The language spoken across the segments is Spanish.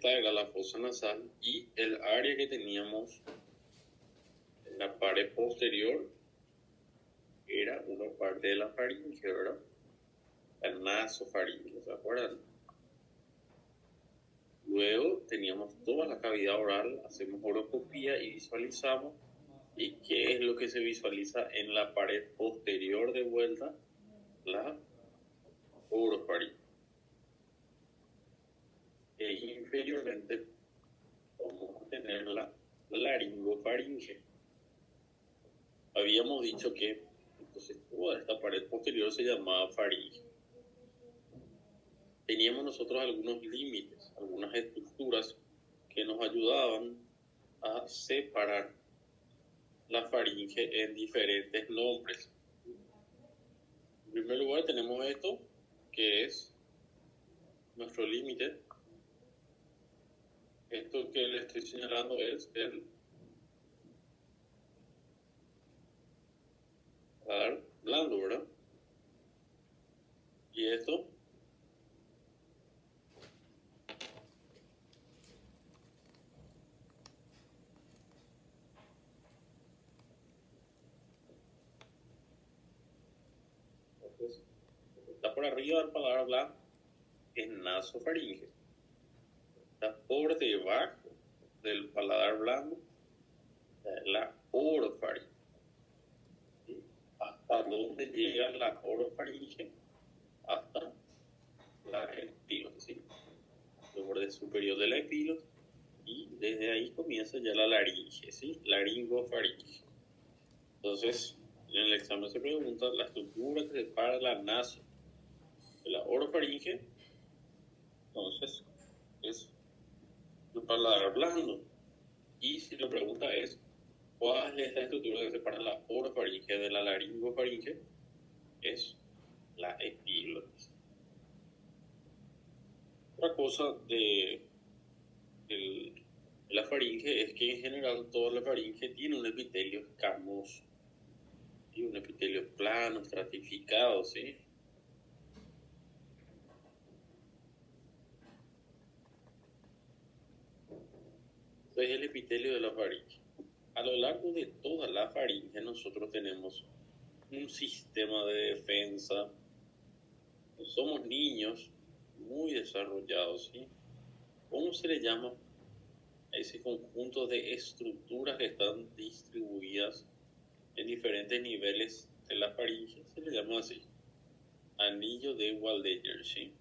esta era la fosa nasal y el área que teníamos en la pared posterior era una parte de la faringe, ¿verdad? La nasofaringe, ¿se acuerdan? Luego teníamos toda la cavidad oral, hacemos oroscopía y visualizamos. ¿Y qué es lo que se visualiza en la pared posterior de vuelta? La orofaringe. E inferiormente vamos a tener la laringofaringe. Habíamos dicho que entonces toda esta pared posterior se llamaba faringe. Teníamos nosotros algunos límites, algunas estructuras que nos ayudaban a separar la faringe en diferentes nombres. En primer lugar tenemos esto, que es nuestro límite. Esto que le estoy señalando es el paladar blando, ¿verdad? Y esto pues, está por arriba del paladar blando, es nasofaringe. Está por debajo del paladar blando, la orofaringe. ¿Sí? ¿Hasta dónde llega la orofaringe? Hasta la epiglotis, ¿sí? El borde superior de la epiglotis, y desde ahí comienza ya la laringe, ¿sí? Laringofaringe. Entonces, en el examen se pregunta la estructura que separa la naso de la orofaringe. Entonces, es el paladar blando. Y si la pregunta es, ¿cuál es la estructura que separa la orofaringe de la laringofaringe? Es la epiglotis. Otra cosa de la faringe es que en general toda la faringe tiene un epitelio escamoso y un epitelio plano, estratificado, ¿sí? Entonces el epitelio de la faringe. A lo largo de toda la faringe nosotros tenemos un sistema de defensa. Somos niños muy desarrollados, ¿sí? ¿Cómo se le llama a ese conjunto de estructuras que están distribuidas en diferentes niveles de la faringe? Se le llama así, anillo de Waldeyer, ¿sí?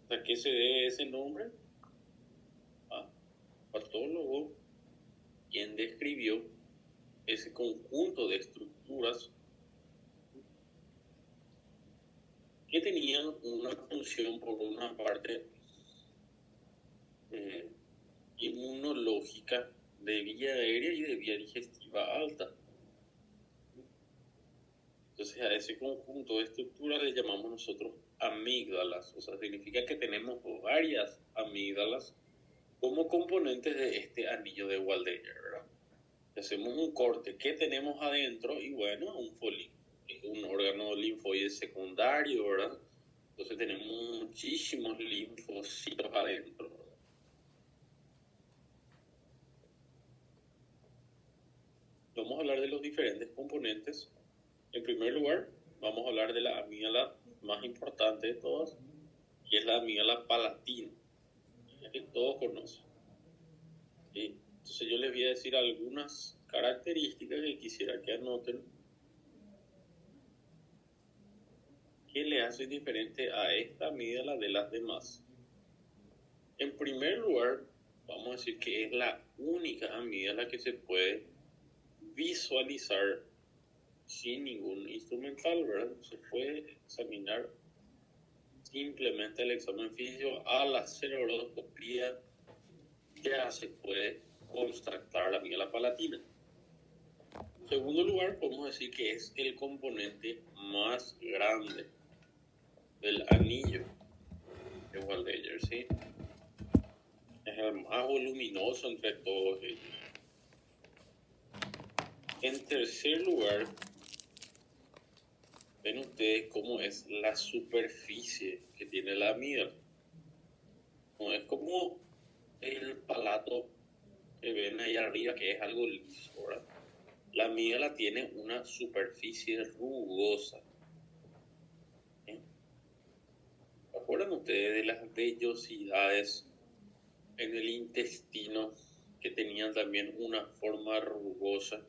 ¿A qué se debe ese nombre? A patólogo quien describió ese conjunto de estructuras que tenían una función, por una parte, inmunológica, de vía aérea y de vía digestiva alta. Entonces a ese conjunto de estructuras le llamamos nosotros amígdalas, o sea, significa que tenemos varias amígdalas como componentes de este anillo de Waldeyer, ¿verdad? Hacemos un corte, ¿qué tenemos adentro? Y bueno, un folículo, un órgano linfoide secundario, ¿verdad? Entonces tenemos muchísimos linfocitos adentro, ¿verdad? Vamos a hablar de los diferentes componentes. En primer lugar, vamos a hablar de la amígdala más importante de todas, que es la amígdala palatina, que todos conocen. ¿Sí? Entonces yo les voy a decir algunas características que quisiera que anoten que le hacen diferente a esta amígdala de las demás. En primer lugar, vamos a decir que es la única amígdala que se puede visualizar sin ningún instrumental, ¿verdad? Se puede examinar simplemente el examen físico. Al hacer oroscopía ya se puede constatar la amígdala palatina. En segundo lugar, podemos decir que es el componente más grande del anillo de Waldeyer, ¿sí? Es el más voluminoso entre todos ellos. En tercer lugar, ven ustedes cómo es la superficie que tiene la amígdala. No es como ahí arriba, que es algo liso, ¿verdad? La amígdala tiene una superficie rugosa. ¿Sí? ¿Se acuerdan ustedes de las vellosidades en el intestino que tenían también una forma rugosa?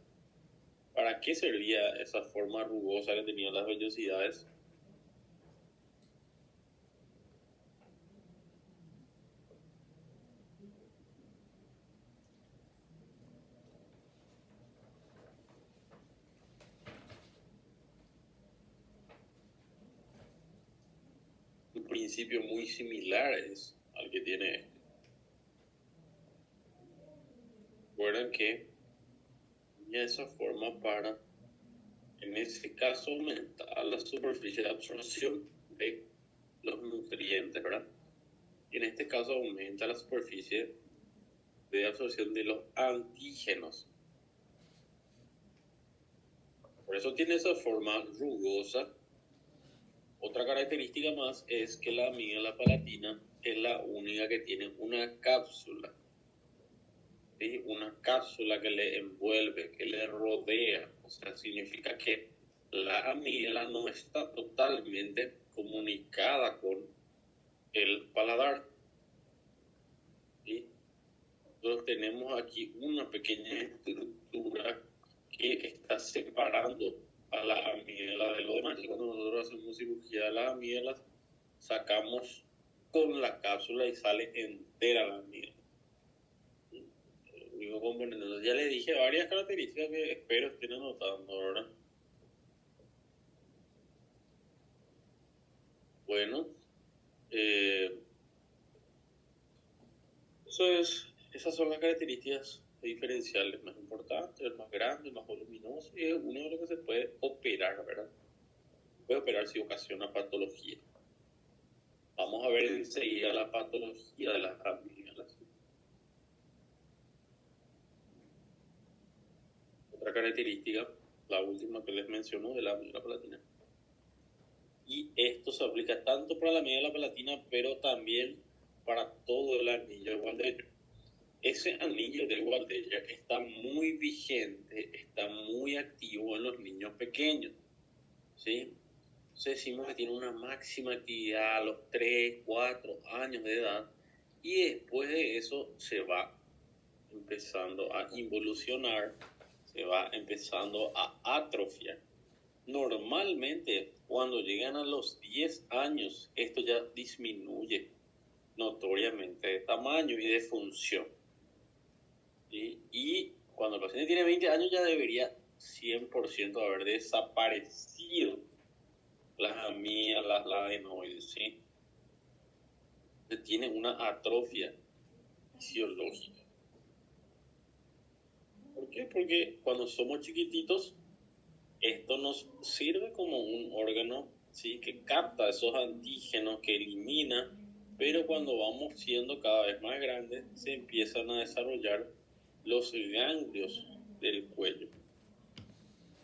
¿Para qué servía esa forma rugosa que tenían las vellosidades? Un principio muy similar es al que tiene este. Recuerden que tenía esa forma para, en ese caso, aumentar la superficie de absorción de los nutrientes, ¿verdad? Y en este caso aumenta la superficie de absorción de los antígenos. Por eso tiene esa forma rugosa. Otra característica más es que la amígdala palatina es la única que tiene una cápsula. ¿Sí? Una cápsula que le envuelve, que le rodea. O sea, significa que la amígdala no está totalmente comunicada con el paladar. ¿Sí? Nosotros tenemos aquí una pequeña estructura que está separando a la amígdala de lo demás. Y cuando nosotros hacemos cirugía de las amígdalas, sacamos con la cápsula y sale entera la amígdala. Entonces, ya les dije varias características que espero estén anotando, ¿verdad? Bueno, esas son las características diferenciales más importantes, el más grande, el más voluminoso, y es uno de los que se puede operar, ¿verdad? Puede operar si ocasiona patología. Vamos a ver enseguida la patología de las amígdalas. Otra característica, la última que les menciono, de la amígdala palatina. Y esto se aplica tanto para la amígdala palatina, pero también para todo el anillo de Waldeyer. Ese anillo de Waldeyer está muy vigente, está muy activo en los niños pequeños, ¿sí? Entonces decimos que tiene una máxima actividad a los 3, 4 años de edad, y después de eso se va empezando a involucionar, se va empezando a atrofiar. Normalmente, cuando llegan a los 10 años, esto ya disminuye notoriamente de tamaño y de función. ¿Sí? Y cuando el paciente tiene 20 años ya debería 100% haber desaparecido las amígdalas, la adenoides, ¿sí? Tiene una atrofia fisiológica. ¿Por qué? Porque cuando somos chiquititos, esto nos sirve como un órgano, ¿sí?, que capta esos antígenos, que elimina, pero cuando vamos siendo cada vez más grandes, se empiezan a desarrollar los ganglios del cuello.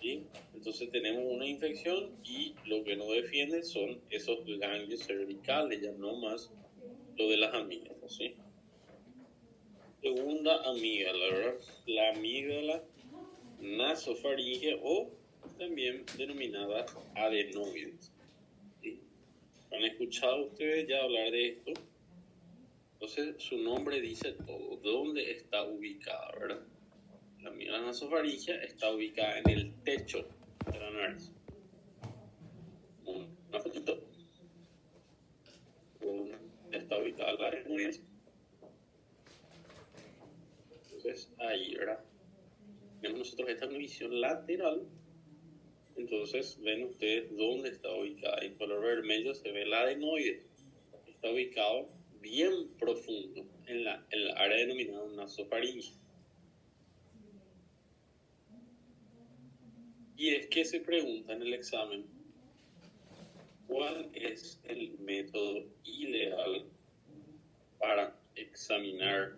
¿Sí? Entonces tenemos una infección y lo que nos defiende son esos ganglios cervicales, ya no más lo de las amígdalas, ¿sí? Segunda amígdala, ¿verdad? La amígdala nasofaringe, o también denominada adenoides. ¿Sí? ¿Han escuchado ustedes ya hablar de esto? Entonces su nombre dice todo, dónde está ubicada, ¿verdad? La amígdala nasofaringea está ubicada en el techo de la nariz. Una fotito. Está ubicada la adenoides. Entonces ahí, ¿verdad? Tenemos nosotros esta visión lateral. Entonces ven ustedes dónde está ubicada. En color vermello se ve la adenoide. Está ubicado bien profundo en la área denominada nasofaringe. Y es que se pregunta en el examen, ¿cuál es el método ideal para examinar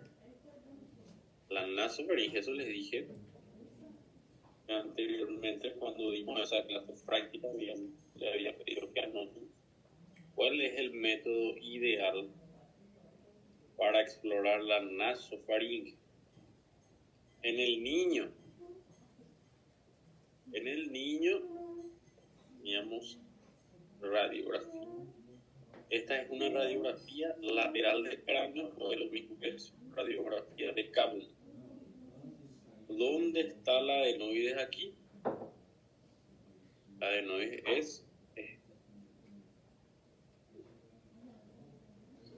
la nasofaringe? Eso les dije anteriormente cuando dimos esa clase práctica, le había pedido que anoten cuál es el método ideal para explorar la nasofaringe. En el niño teníamos radiografía. Esta es una radiografía lateral del cráneo, o de lo mismo que es radiografía de Kabul. ¿Dónde está la adenoides aquí? La adenoides es esta.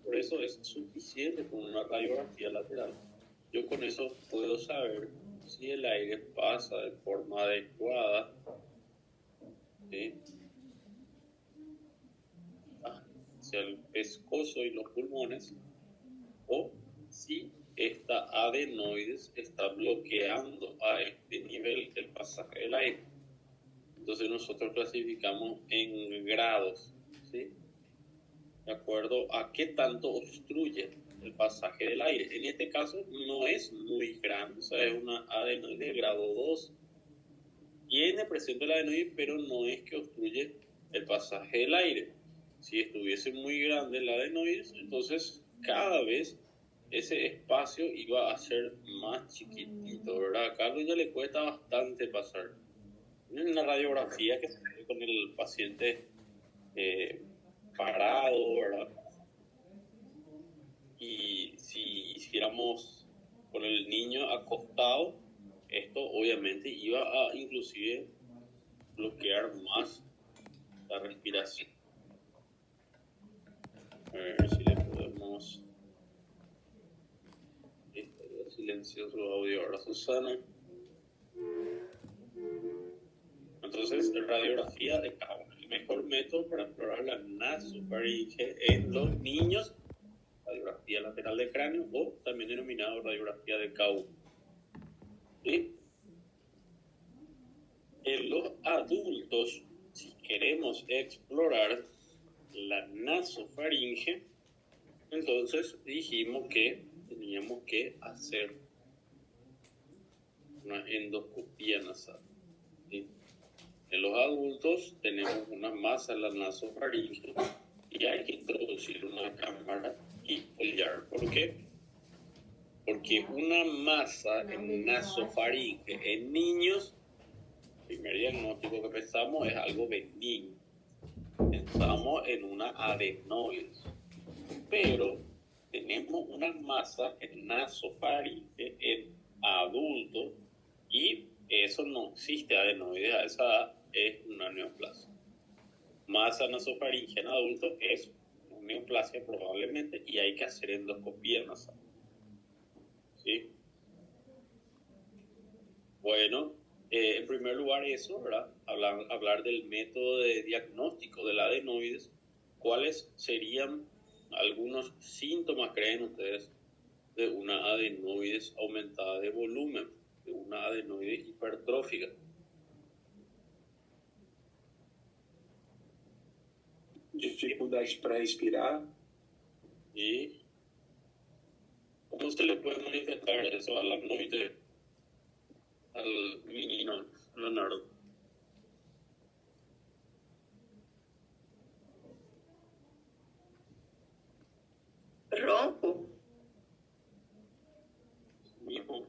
Por eso es suficiente con una radiografía lateral. Yo con eso puedo saber si el aire pasa de forma adecuada, ¿sí?, hacia el pescozo y los pulmones, o si esta adenoides está bloqueando a este nivel el pasaje del aire. Entonces nosotros clasificamos en grados, ¿sí?, de acuerdo a qué tanto obstruye el pasaje del aire. En este caso no es muy grande, o sea, es una adenoide de grado 2. Tiene presente la adenoide, pero no es que obstruye el pasaje del aire. Si estuviese muy grande la adenoide, entonces cada vez ese espacio iba a ser más chiquitito, ¿verdad? A Carlos ya le cuesta bastante pasar. En la radiografía que se ve con el paciente parado, ¿verdad? Y si hiciéramos con el niño acostado, esto obviamente iba a inclusive bloquear más la respiración. A ver si le podemos... Silencio su audio ahora, Susana. Entonces, radiografía de Kabul, el mejor método para explorar la nasofaringe en los niños, radiografía lateral de cráneo, o también denominado radiografía de Kabul. ¿Sí? En los adultos, si queremos explorar la nasofaringe, entonces dijimos que teníamos que hacer una endoscopía nasal, ¿sí? En los adultos tenemos una masa en la nasofaringe y hay que introducir una cámara y foliar. ¿Por qué? Porque una masa en nasofaringe en niños, el primer diagnóstico que pensamos es algo benigno. Pensamos en una adenoides. Pero tenemos una masa en nasofaringe en adultos y eso no existe adenoides a esa edad, es una neoplasia. Masa nasofaringe en adultos es una neoplasia probablemente y hay que hacer endoscopía nasal. ¿Sí? Bueno, en primer lugar eso, ¿verdad? Hablar del método de diagnóstico de la adenoides. ¿Cuáles serían algunos síntomas, creen ustedes, de una adenoides aumentada de volumen, de una adenoides hipertrófica? Dificuldade para respirar. ¿Y cómo se le puede manifestar eso al adenoide, al menino Leonardo? Ronco. Hijo,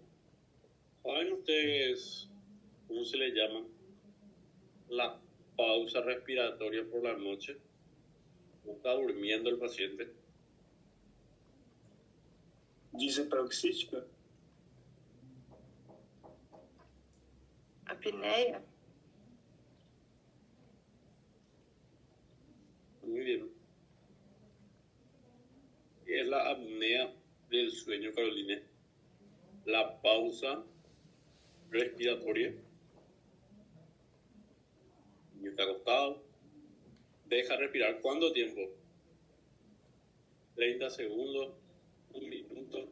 ¿saben ustedes cómo se le llama la pausa respiratoria por la noche? ¿Cómo está durmiendo el paciente? Diseproxística. Apneia. Muy bien. Es la apnea del sueño, Carolina. La pausa respiratoria. El niño está acostado. Deja respirar. ¿Cuánto tiempo? 30 segundos, 1 minuto,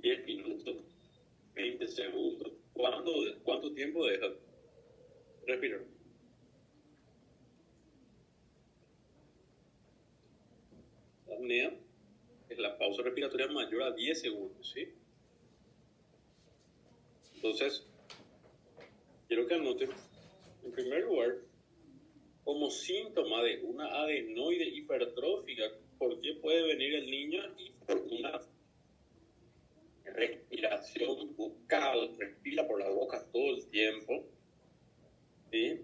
10 minutos, 20 segundos. ¿Cuánto tiempo deja respirar? La apnea es la pausa respiratoria mayor a 10 segundos, ¿sí? Entonces, quiero que anoten, en primer lugar, como síntoma de una adenoide hipertrófica, ¿por qué puede venir el niño? Y por una respiración respiración bucal, respira por la boca todo el tiempo, ¿sí?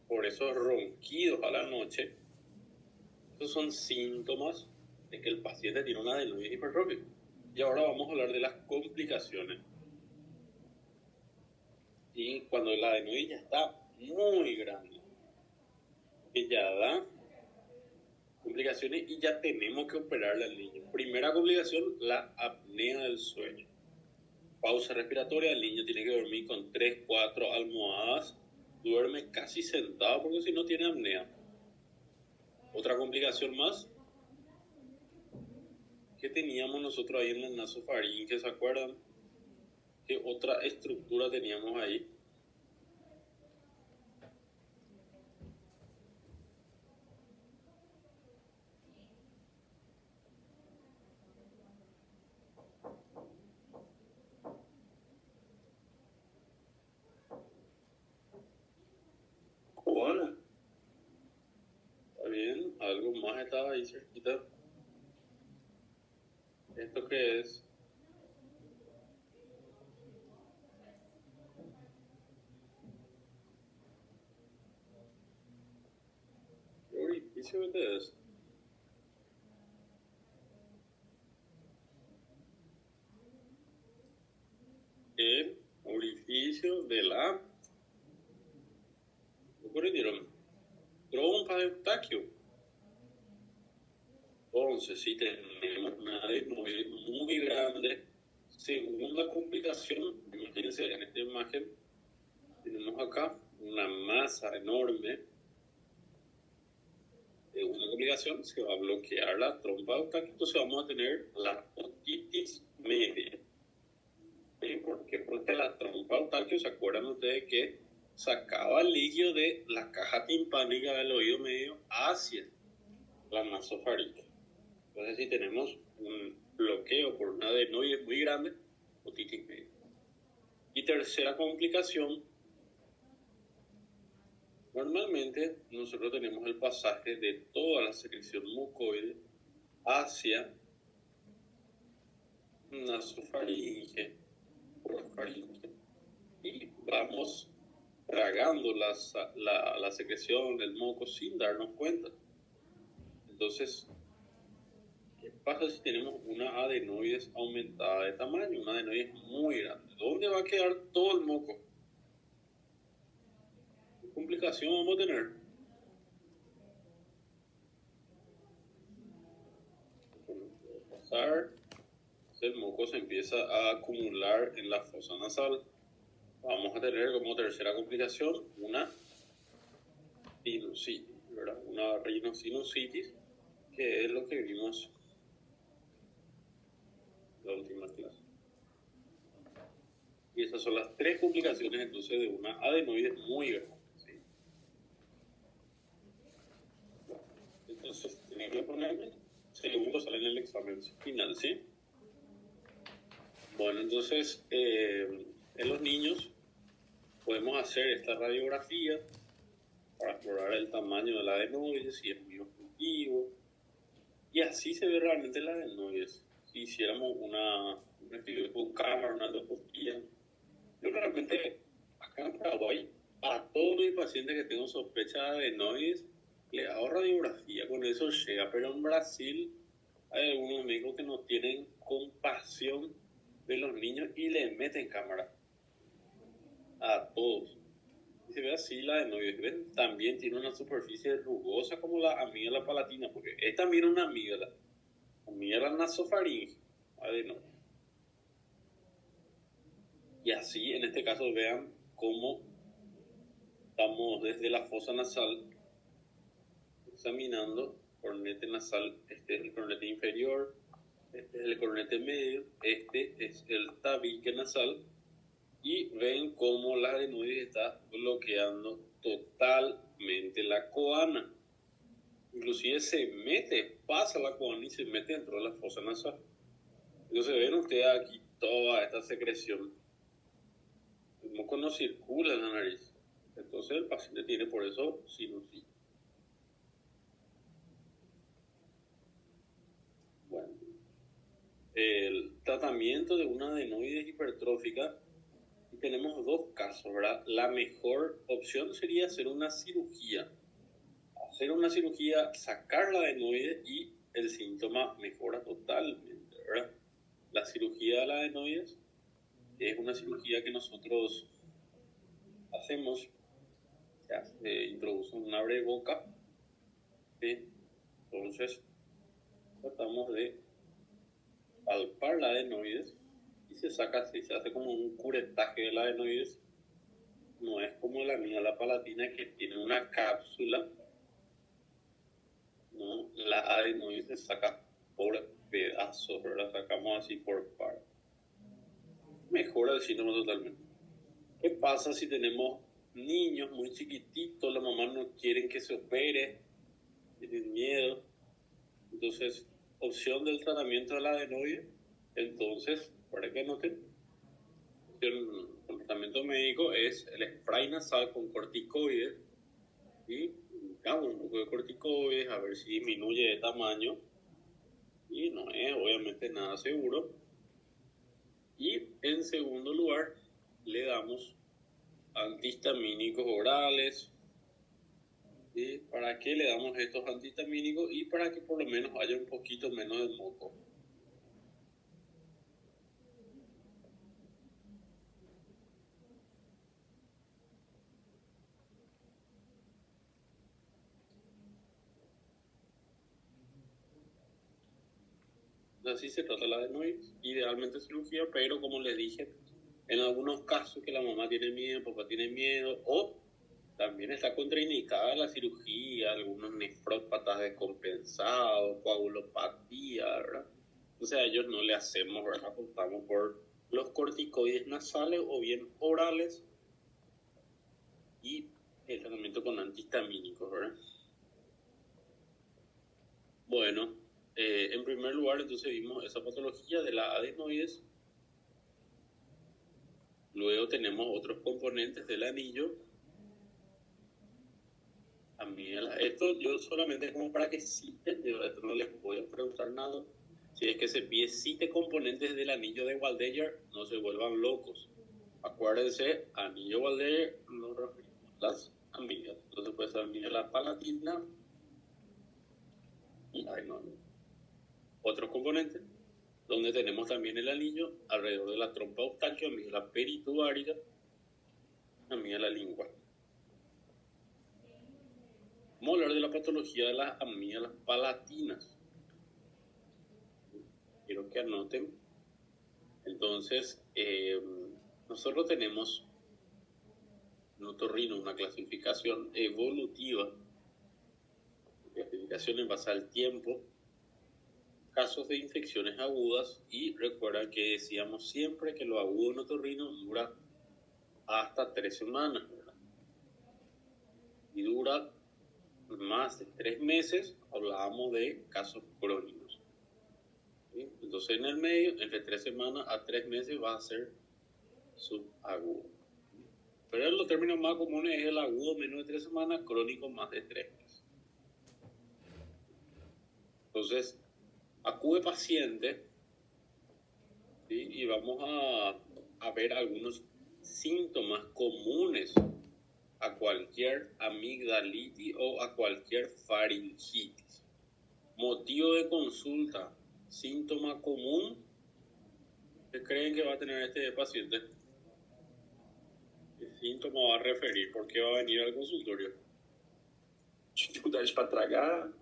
Por esos ronquidos a la noche, esos son síntomas de que el paciente tiene una adenoides hipertrófica. Y ahora vamos a hablar de las complicaciones. Y cuando la adenoides ya está muy grande, que ya da complicaciones y ya tenemos que operarle al niño. Primera complicación, la apnea del sueño. Pausa respiratoria, el niño tiene que dormir con 3, 4 almohadas, duerme casi sentado porque si no tiene apnea. Otra complicación más que teníamos nosotros ahí en la nasofaringe, ¿se acuerdan? ¿Qué otra estructura teníamos ahí? Coana? ¿Está bien? Algo más estaba ahí cerquita. ¿Esto qué es? ¿Qué orificio es? El orificio de la... ¿Qué ocurrieron? Trompa de Eustaquio. Entonces, si tenemos una adenoide muy grande, segunda complicación, imagínense en esta imagen, tenemos acá una masa enorme. Una complicación, se va a bloquear la trompa de Eustaquio, entonces vamos a tener la otitis media. ¿Por qué? Porque la trompa de Eustaquio, ¿se acuerdan ustedes que sacaba el líquido de la caja timpánica del oído medio hacia la nasofaringe? Entonces, si tenemos un bloqueo por una adenoide muy grande, otitis media. Y tercera complicación, normalmente nosotros tenemos el pasaje de toda la secreción mucoide hacia nasofaringe, orofaringe, y vamos tragando la secreción del moco sin darnos cuenta. Entonces, ¿qué pasa si tenemos una adenoides aumentada de tamaño? Una adenoides muy grande. ¿Dónde va a quedar todo el moco? ¿Qué complicación vamos a tener? Pasar, el moco se empieza a acumular en la fosa nasal. Vamos a tener como tercera complicación una sinusitis, ¿verdad? Una rinosinusitis, que es lo que vimos en la última clase. Y esas son las tres complicaciones entonces de una adenoide muy grande, ¿sí? Entonces, tienen que ponerme segundo sale en el examen final, ¿sí? Bueno, entonces, en los niños podemos hacer esta radiografía para explorar el tamaño de la adenoide, si es muy objetivo, y así se ve realmente la adenoides. Si hiciéramos un estudio bucal, una endoscopía, yo realmente acá en Paraguay, a todos mis pacientes que tengo sospecha de adenoides, le hago radiografía, con eso llega, pero en Brasil hay algunos médicos que no tienen compasión de los niños y le meten cámara a todos. Y se ve así la adenoides, ¿ven? También tiene una superficie rugosa como la amígdala palatina, porque es también una amígdala nasofaringe, adenoide. Y así, en este caso, vean cómo estamos desde la fosa nasal examinando coronete nasal. Este es el coronete inferior, este es el coronete medio, este es el tabique nasal. Y ven cómo la adenoide está bloqueando totalmente la coana. Inclusive se mete, pasa la coana y se mete dentro de la fosa nasal. Entonces ven ustedes aquí toda esta secreción. El moco no circula en la nariz. Entonces el paciente tiene por eso sinusitis. Bueno, el tratamiento de una adenoides hipertrófica. Y tenemos dos casos, ¿verdad? La mejor opción sería hacer una cirugía. Hacer una cirugía, sacar la adenoide y el síntoma mejora totalmente, ¿verdad? La cirugía de la adenoides es una cirugía que nosotros hacemos, se introduce un abre boca, ¿sí? Entonces tratamos de palpar la adenoides y se saca así, se hace como un curetaje de la adenoides. No es como la mía, la palatina, que tiene una cápsula. No, la adenoides se saca por pedazos, ¿verdad? Sacamos así por par. Mejora el síntoma totalmente. ¿Qué pasa si tenemos niños muy chiquititos, la mamá no quieren que se opere, tienen miedo? Entonces, opción del tratamiento de la adenoide, entonces, para que noten, el tratamiento médico es el spray nasal con corticoides y damos un poco de corticoides a ver si disminuye de tamaño, y no es obviamente nada seguro. Y en segundo lugar, le damos antihistamínicos orales. ¿Sí? ¿Para qué le damos estos antihistamínicos? Y para que por lo menos haya un poquito menos de moco. Así se trata la adenoides, idealmente cirugía, pero como les dije, en algunos casos que la mamá tiene miedo, el papá tiene miedo, o también está contraindicada la cirugía, algunos nefrópatas descompensados, coagulopatía, ¿verdad? O sea, a ellos no le hacemos, ¿verdad? Optamos por los corticoides nasales o bien orales y el tratamiento con antihistamínicos, ¿verdad? Bueno, en primer lugar, entonces vimos esa patología de la adenoides. Luego tenemos otros componentes del anillo. Esto yo solamente como para que citen, yo esto no les voy a preguntar nada. Si es que se pide 7 componentes del anillo de Waldeyer, no se vuelvan locos. Acuérdense, anillo Waldeyer nos referimos a las amigas. Entonces puede ser amiga la palatina y otros componentes, donde tenemos también el anillo alrededor de la trompa eustaquio, amiga perituárica, amiga la lingua. Vamos a hablar de la patología de las amígdalas palatinas. Quiero que anoten. Entonces, nosotros tenemos en otorrino una clasificación evolutiva, clasificación en base al tiempo, casos de infecciones agudas, y recuerda que decíamos siempre que lo agudo en otorrino dura hasta 3 semanas, ¿verdad? Y dura más de 3 meses, hablábamos de casos crónicos. ¿Sí? Entonces en el medio, entre 3 semanas a 3 meses va a ser subagudo. Pero los términos más comunes es el agudo menos de 3 semanas, crónico más de 3 meses. Entonces, acude paciente, ¿sí? Y vamos a ver algunos síntomas comunes a cualquier amigdalitis o a cualquier faringitis. Motivo de consulta, síntoma común. ¿Qué creen que va a tener este paciente? ¿Qué síntoma va a referir? ¿Por qué va a venir al consultorio? Dificuldades para tragar.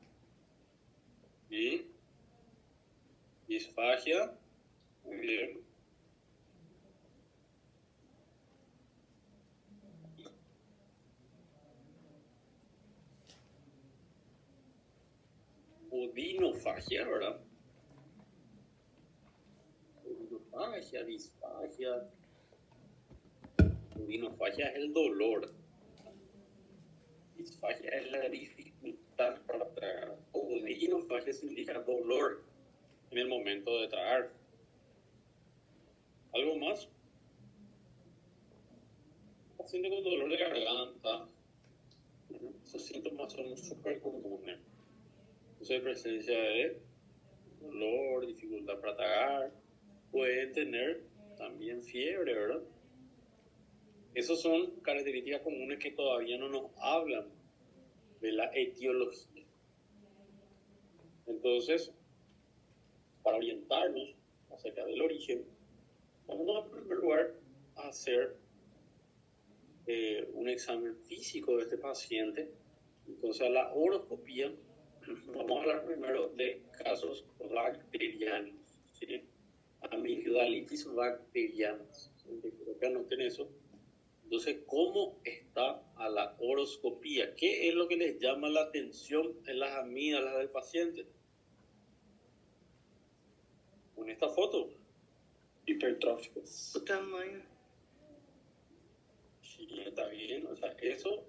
¿Y? Disfagia. Muy bien. Odinofagia, ¿verdad? Odinofagia, disfagia. Odinofagia es el dolor. Disfagia es la dificultad para tragar. Odinofagia significa dolor en el momento de tragar. ¿Algo más? Paciente con dolor de garganta. Esos síntomas son súper comunes. Entonces, presencia de dolor, dificultad para tragar, pueden tener también fiebre, ¿verdad? Esas son características comunes que todavía no nos hablan de la etiología. Entonces, para orientarnos acerca del origen, vamos en primer lugar a hacer un examen físico de este paciente. Entonces, a la horoscopía, vamos a hablar primero de casos bacterianos, ¿sí? Amigdalitis bacterianas. Creo que anoten eso. Entonces, ¿cómo está a la horoscopía? ¿Qué es lo que les llama la atención en las amígdalas del paciente? Con esta foto. Hipertróficos. Su tamaño. Sí, está bien. O sea, eso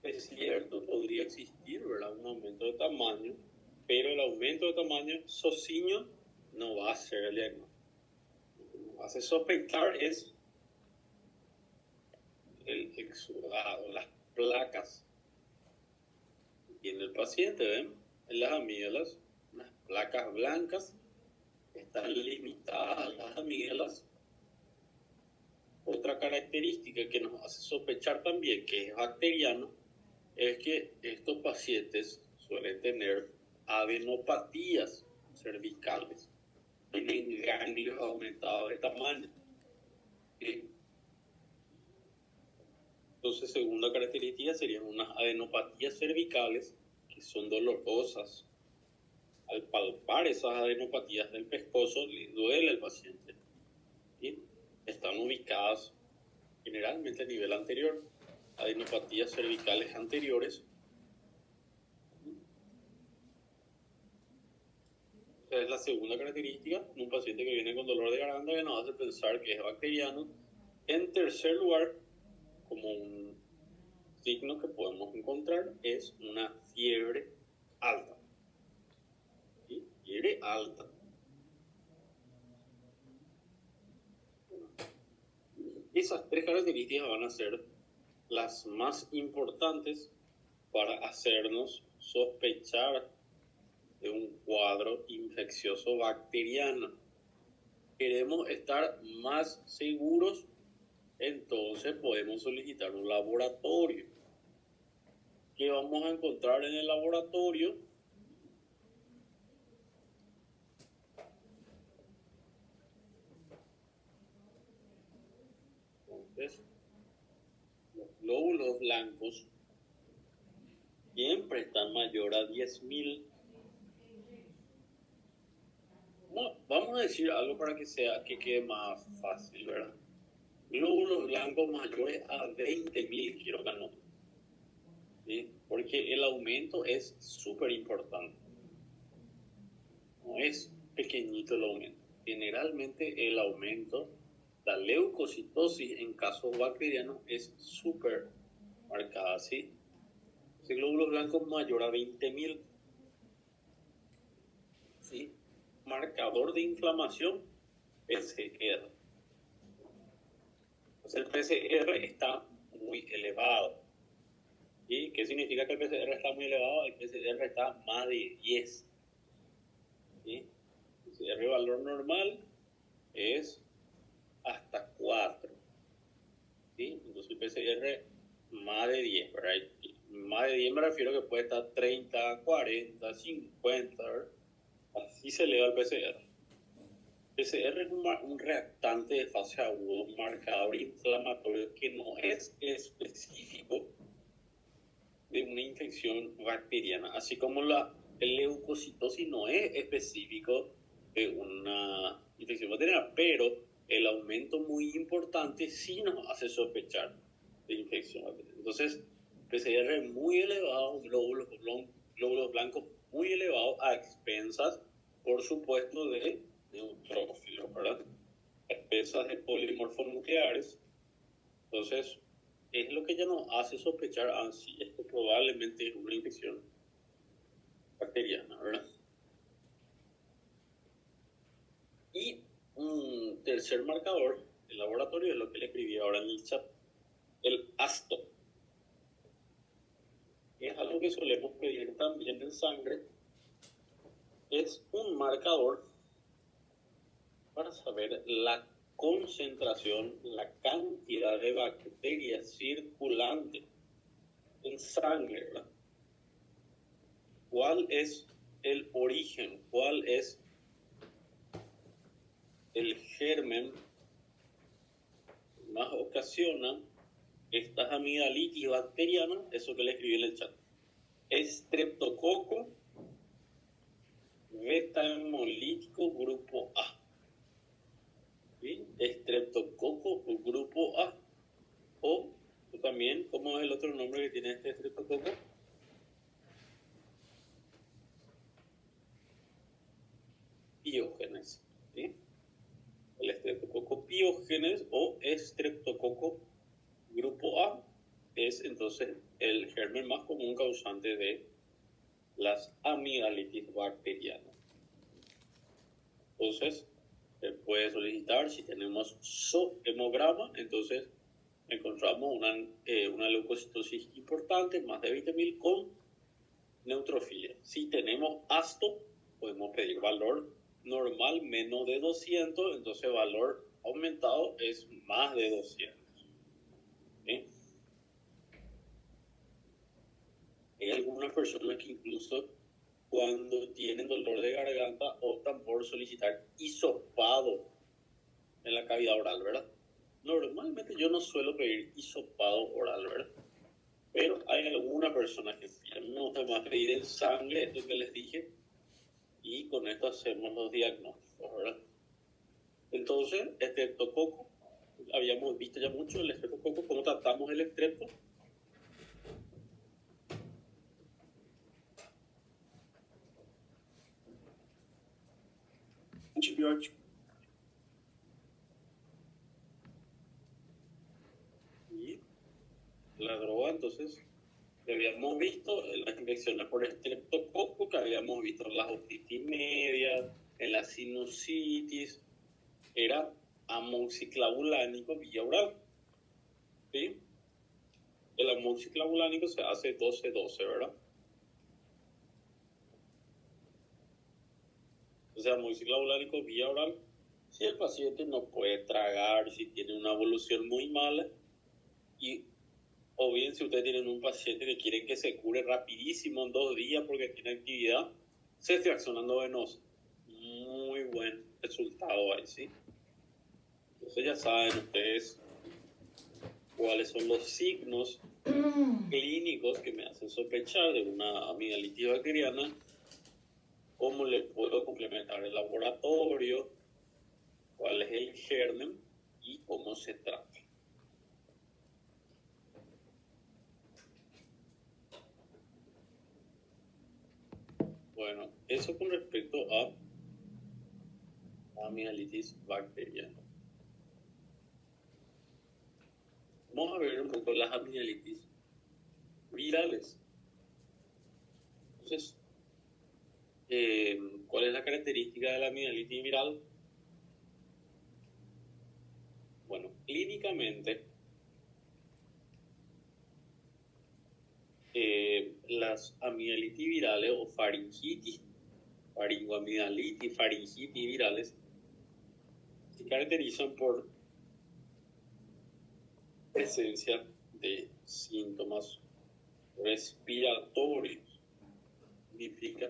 es cierto, podría existir, ¿verdad? Un aumento de tamaño, pero el aumento de tamaño sociño no va a ser el diagnóstico. Lo que nos hace sospechar es el exudado, las placas que tiene el paciente, ¿ven? En las amígdalas, las placas blancas están limitadas a las amígdalas. Otra característica que nos hace sospechar también que es bacteriano es que estos pacientes suelen tener adenopatías cervicales, tienen ganglios aumentados de tamaño. ¿Sí? Entonces, segunda característica serían unas adenopatías cervicales que son dolorosas. Al palpar esas adenopatías del pescozo, le duele al paciente. ¿Sí? Están ubicadas generalmente a nivel anterior, adenopatías cervicales anteriores. Esa es la segunda característica, un paciente que viene con dolor de garganta que nos hace pensar que es bacteriano. En tercer lugar, como un signo que podemos encontrar, es una fiebre alta. ¿Sí? Fiebre alta. Esas tres características van a ser las más importantes para hacernos sospechar de un cuadro infeccioso bacteriano. Queremos estar más seguros, entonces podemos solicitar un laboratorio. ¿Qué vamos a encontrar en el laboratorio? Entonces, los glóbulos blancos siempre están mayor a 10.000. Vamos a decir algo para que quede más fácil, ¿verdad? Glóbulos blancos mayores a 20.000, quiero que anoten. ¿Sí? Porque el aumento es súper importante. No es pequeñito el aumento. Generalmente el aumento, la leucocitosis en casos bacterianos es súper marcada, ¿sí? Ese glóbulos blancos mayor a 20.000. ¿Sí? Marcador de inflamación, PCR. Entonces el PCR está muy elevado. ¿Y qué significa que el PCR está muy elevado? El PCR está más de 10. ¿Sí? El PCR valor normal es hasta 4. ¿Sí? Entonces el PCR más de 10, ¿verdad? Más de 10 me refiero que puede estar 30, 40, 50, ¿verdad? Así se eleva el PCR. El PCR es un reactante de fase aguda, un marcador inflamatorio que no es específico de una infección bacteriana, así como la leucocitosis no es específico de una infección bacteriana, pero el aumento muy importante sí nos hace sospechar de infección bacteriana. Entonces, PCR muy elevado, glóbulos blancos muy elevados a expensas, por supuesto, de neutrófilos, ¿verdad? A expensas de polimorfos nucleares. Entonces, es lo que ya nos hace sospechar, si esto probablemente es una infección bacteriana, ¿verdad? Y un tercer marcador del laboratorio es lo que le escribí ahora en el chat, el ASTO. Es algo que solemos pedir también en sangre es un marcador para saber la concentración, la cantidad de bacterias circulantes en sangre, ¿verdad? ¿Cuál es el origen? ¿Cuál es el germen que más ocasiona estas amigdalitis bacterianas? Eso que le escribí en el chat. Estreptococo beta-hemolítico grupo A. ¿Sí? Estreptococo grupo A. O también, ¿cómo es el otro nombre que tiene este estreptococo? Piógenes. ¿Sí? El estreptococo piógenes o estreptococo grupo A es entonces el germen más común causante de las amigdalitis bacterianas. Entonces, se puede solicitar, si tenemos hemograma, entonces encontramos una leucocitosis importante, más de 20.000 con neutrofilia. Si tenemos ASTO, podemos pedir valor normal menos de 200, entonces valor aumentado es más de 200. ¿Sí? Hay algunas personas que incluso cuando tienen dolor de garganta optan por solicitar hisopado en la cavidad oral, ¿verdad? Normalmente yo no suelo pedir hisopado oral, ¿verdad? Pero hay algunas personas que sí. A mí me gusta más pedir en sangre, esto que les dije, y con esto hacemos los diagnósticos, ¿verdad? Entonces, estreptococo, habíamos visto ya mucho el estreptococo, cómo tratamos el estrepto. Antibiótico. Y la droga, entonces, que habíamos visto en las infecciones por estreptococo, que habíamos visto en las otitis media, en la sinusitis, era amoxiclavulánico vía oral. ¿Sí? El amoxiclavulánico se hace 12-12, ¿verdad? O sea, amoxiclavulánico vía oral. Si el paciente no puede tragar, si tiene una evolución muy mala, o bien si ustedes tienen un paciente que quieren que se cure rapidísimo en 2 días porque tiene actividad, ceftriaxona venosa. Muy buen resultado ahí, ¿sí? Entonces ya saben ustedes cuáles son los signos clínicos que me hacen sospechar de una amigdalitis bacteriana, cómo le puedo complementar el laboratorio, cuál es el germen y cómo se trata. Bueno, eso con respecto a amigdalitis bacteriana. Vamos a ver un poco las amigdalitis virales. Entonces, ¿cuál es la característica de la amigdalitis viral? Bueno, clínicamente, las amigdalitis virales o faringitis, faringoamigdalitis, faringitis virales, se caracterizan por presencia de síntomas respiratorios. Significa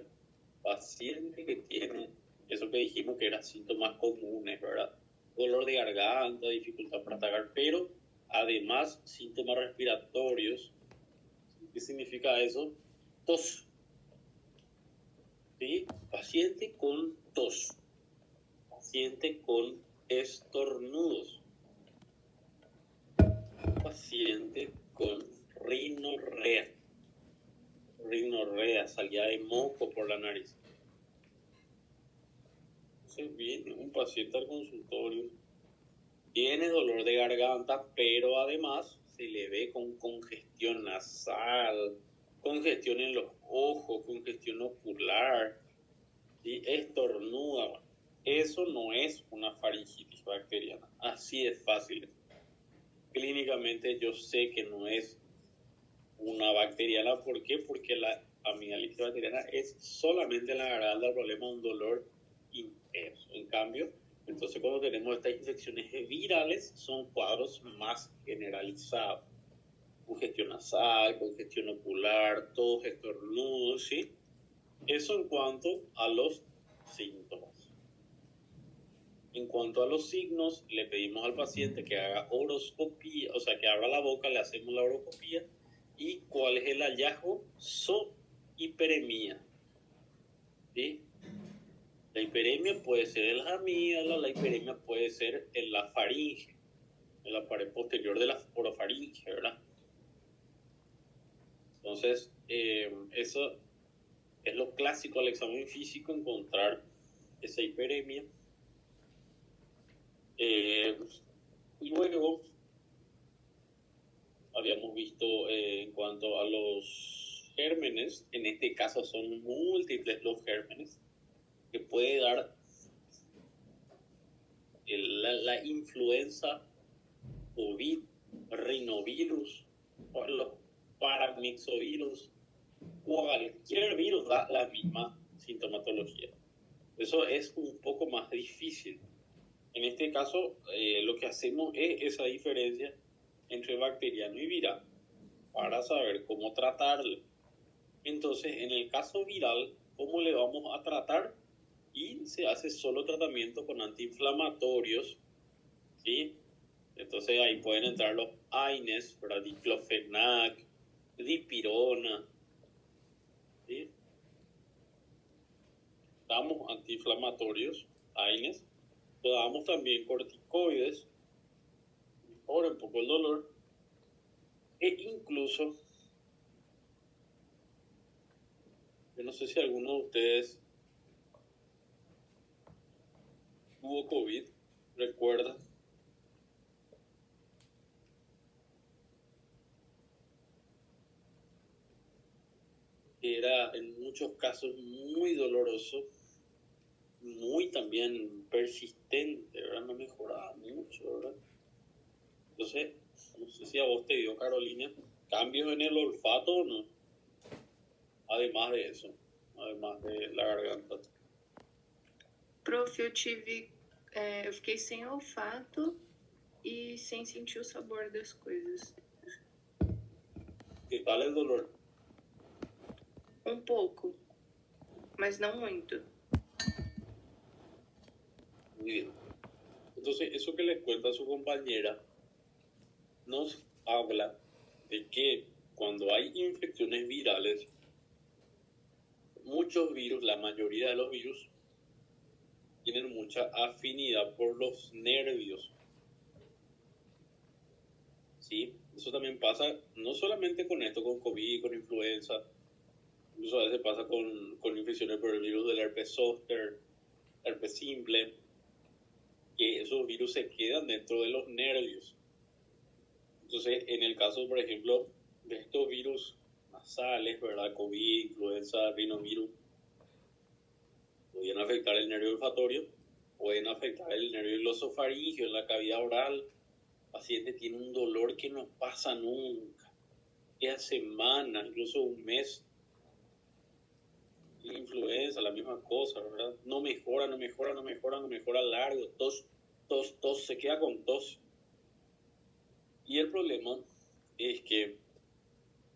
paciente que tiene eso que dijimos que eran síntomas comunes, ¿verdad? Dolor de garganta, dificultad para tragar, pero además síntomas respiratorios. ¿Qué significa eso? Tos. ¿Sí? Paciente con tos. Paciente con estornudos. Paciente con rinorrea. Rinorrea, salida de moco por la nariz. Entonces viene un paciente al consultorio, tiene dolor de garganta, pero además se le ve con congestión nasal, congestión en los ojos, congestión ocular, ¿sí? Estornuda. Eso no es una faringitis bacteriana, así es fácil. Clínicamente yo sé que no es una bacteriana, ¿por qué? Porque la amigdalitis bacteriana es solamente en la garganta el problema, un dolor intenso. En cambio, entonces cuando tenemos estas infecciones virales, son cuadros más generalizados. Congestión nasal, congestión ocular, tos, estornudos, ¿sí? Eso en cuanto a los síntomas. En cuanto a los signos, le pedimos al paciente que haga horoscopía, o sea, que abra la boca, le hacemos la horoscopía. ¿Y cuál es el hallazgo? Hiperemia. ¿Sí? La hiperemia puede ser en las amígdalas, la hiperemia puede ser en la faringe, en la pared posterior de la orofaringe, ¿verdad? Entonces, eso es lo clásico al examen físico, encontrar esa hiperemia. Y luego, habíamos visto en cuanto a los gérmenes, en este caso son múltiples los gérmenes, que puede dar la influenza, COVID, rinovirus, o los paramyxovirus, cualquier virus da la misma sintomatología. Eso es un poco más difícil. En este caso, lo que hacemos es esa diferencia entre bacteriano y viral para saber cómo tratarlo. Entonces, en el caso viral, ¿cómo le vamos a tratar? Y se hace solo tratamiento con antiinflamatorios, ¿sí? Entonces ahí pueden entrar los AINES, ¿verdad? Diclofenac, dipirona, ¿sí? Damos antiinflamatorios, AINES, damos también corticoides, mejora un poco el dolor, e incluso, yo no sé si alguno de ustedes tuvo COVID, recuerda. Era en muchos casos muy doloroso, muy también persistente, ¿verdad? No mejoraba mucho, ¿verdad? Entonces, no sé si a vos te dio, Carolina, cambios en el olfato o no. Además de eso, además de la garganta. Prof, eu fiquei sem olfato e sem sentir o sabor das coisas. ¿Qué tal el dolor? Um pouco, mas não muito. Muy bien. Entonces, eso que les cuenta su compañera nos habla de que cuando hay infecciones virales, muchos virus, la mayoría de los virus, tienen mucha afinidad por los nervios. ¿Sí? Eso también pasa no solamente con esto, con COVID, con influenza, incluso a veces pasa con infecciones por el virus del herpes zóster, herpes simple, que esos virus se quedan dentro de los nervios. Entonces, en el caso, por ejemplo, de estos virus nasales, ¿verdad? COVID, influenza, rinovirus, pueden afectar el nervio olfatorio, pueden afectar el nervio glosofaringeo en la cavidad oral. El paciente tiene un dolor que no pasa nunca, queda semanas, incluso un mes. La influenza, la misma cosa, ¿verdad? No mejora largo, tos, se queda con tos. Y el problema es que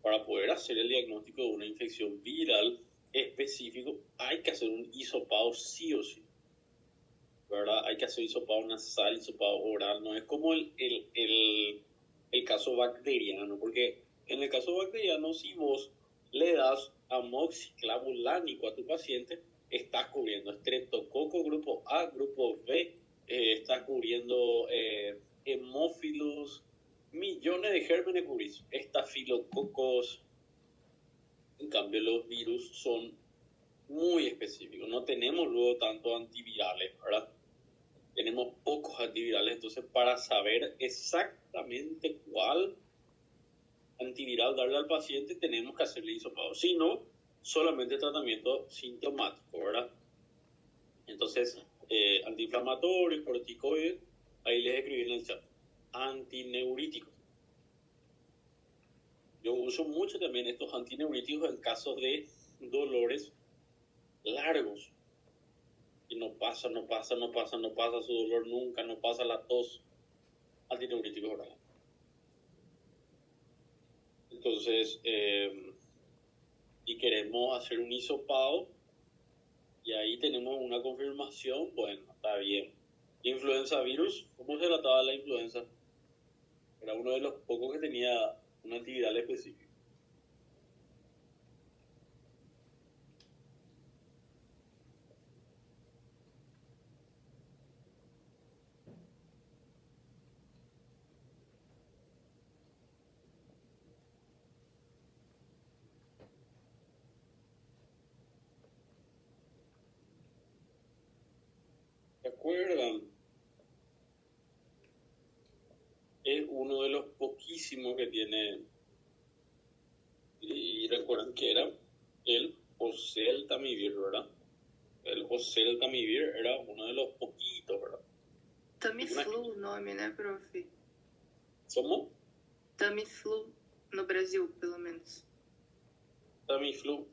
para poder hacer el diagnóstico de una infección viral específico, hay que hacer un hisopado sí o sí, ¿verdad? Hay que hacer hisopado nasal, hisopado oral, no es como el caso bacteriano, porque en el caso bacteriano, si vos le das amoxiclavulánico a tu paciente, estás cubriendo estreptococo grupo A, grupo B, estás cubriendo hemófilos, millones de gérmenes cubrís, estafilococos. En cambio, los virus son muy específicos, no tenemos luego tanto antivirales, ¿verdad? Tenemos pocos antivirales, entonces para saber exactamente cuál antiviral darle al paciente tenemos que hacerle hisopado, si no, solamente tratamiento sintomático, ¿verdad? Entonces, antiinflamatorios, corticoides, ahí les escribí en el chat, antineuríticos. Yo uso mucho también estos antineuríticos en casos de dolores largos. Y no pasa su dolor nunca, no pasa la tos antidiurético oral. Entonces, y queremos hacer un hisopado, y ahí tenemos una confirmación, bueno, está bien. Influenza virus, ¿cómo se trataba la influenza? Era uno de los pocos que tenía un antiviral específico. ¿Se acuerdan? Es uno de los poquísimos que tiene, y recuerdan que era el oseltamivir, ¿verdad? El oseltamivir era uno de los poquitos, ¿verdad? Tamiflu o nome, né, prof? ¿Cómo? Tamiflu, no Brasil, pelo menos. Tamiflu,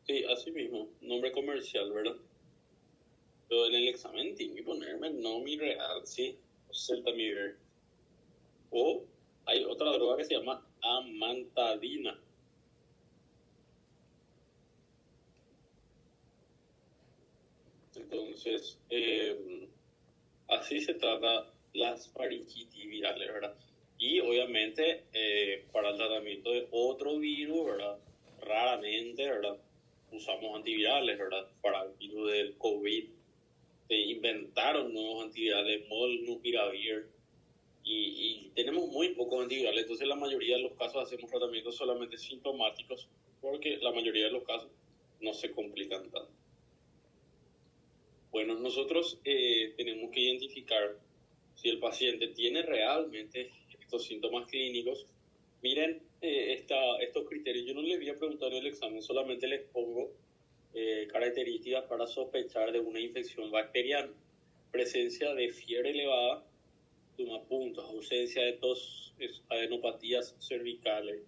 sí, así mismo, nombre comercial, ¿verdad? Pero en el examen tiene que ponerme el nombre real, ¿sí? Oseltamivir. O hay otra droga que se llama amantadina. Entonces, así se trata las faringitis virales, ¿verdad? Y obviamente para el tratamiento de otro virus, ¿verdad? Raramente, ¿verdad? Usamos antivirales, ¿verdad? Para el virus del COVID se inventaron nuevos antivirales, molnupiravir, y tenemos muy pocos antivirales. Entonces la mayoría de los casos hacemos tratamientos solamente sintomáticos, porque la mayoría de los casos no se complican tanto. Bueno, nosotros tenemos que identificar si el paciente tiene realmente estos síntomas clínicos. Miren estos criterios. Yo no les voy a preguntar en el examen, solamente les pongo características para sospechar de una infección bacteriana. Presencia de fiebre elevada, suma puntos, ausencia de tos, adenopatías cervicales,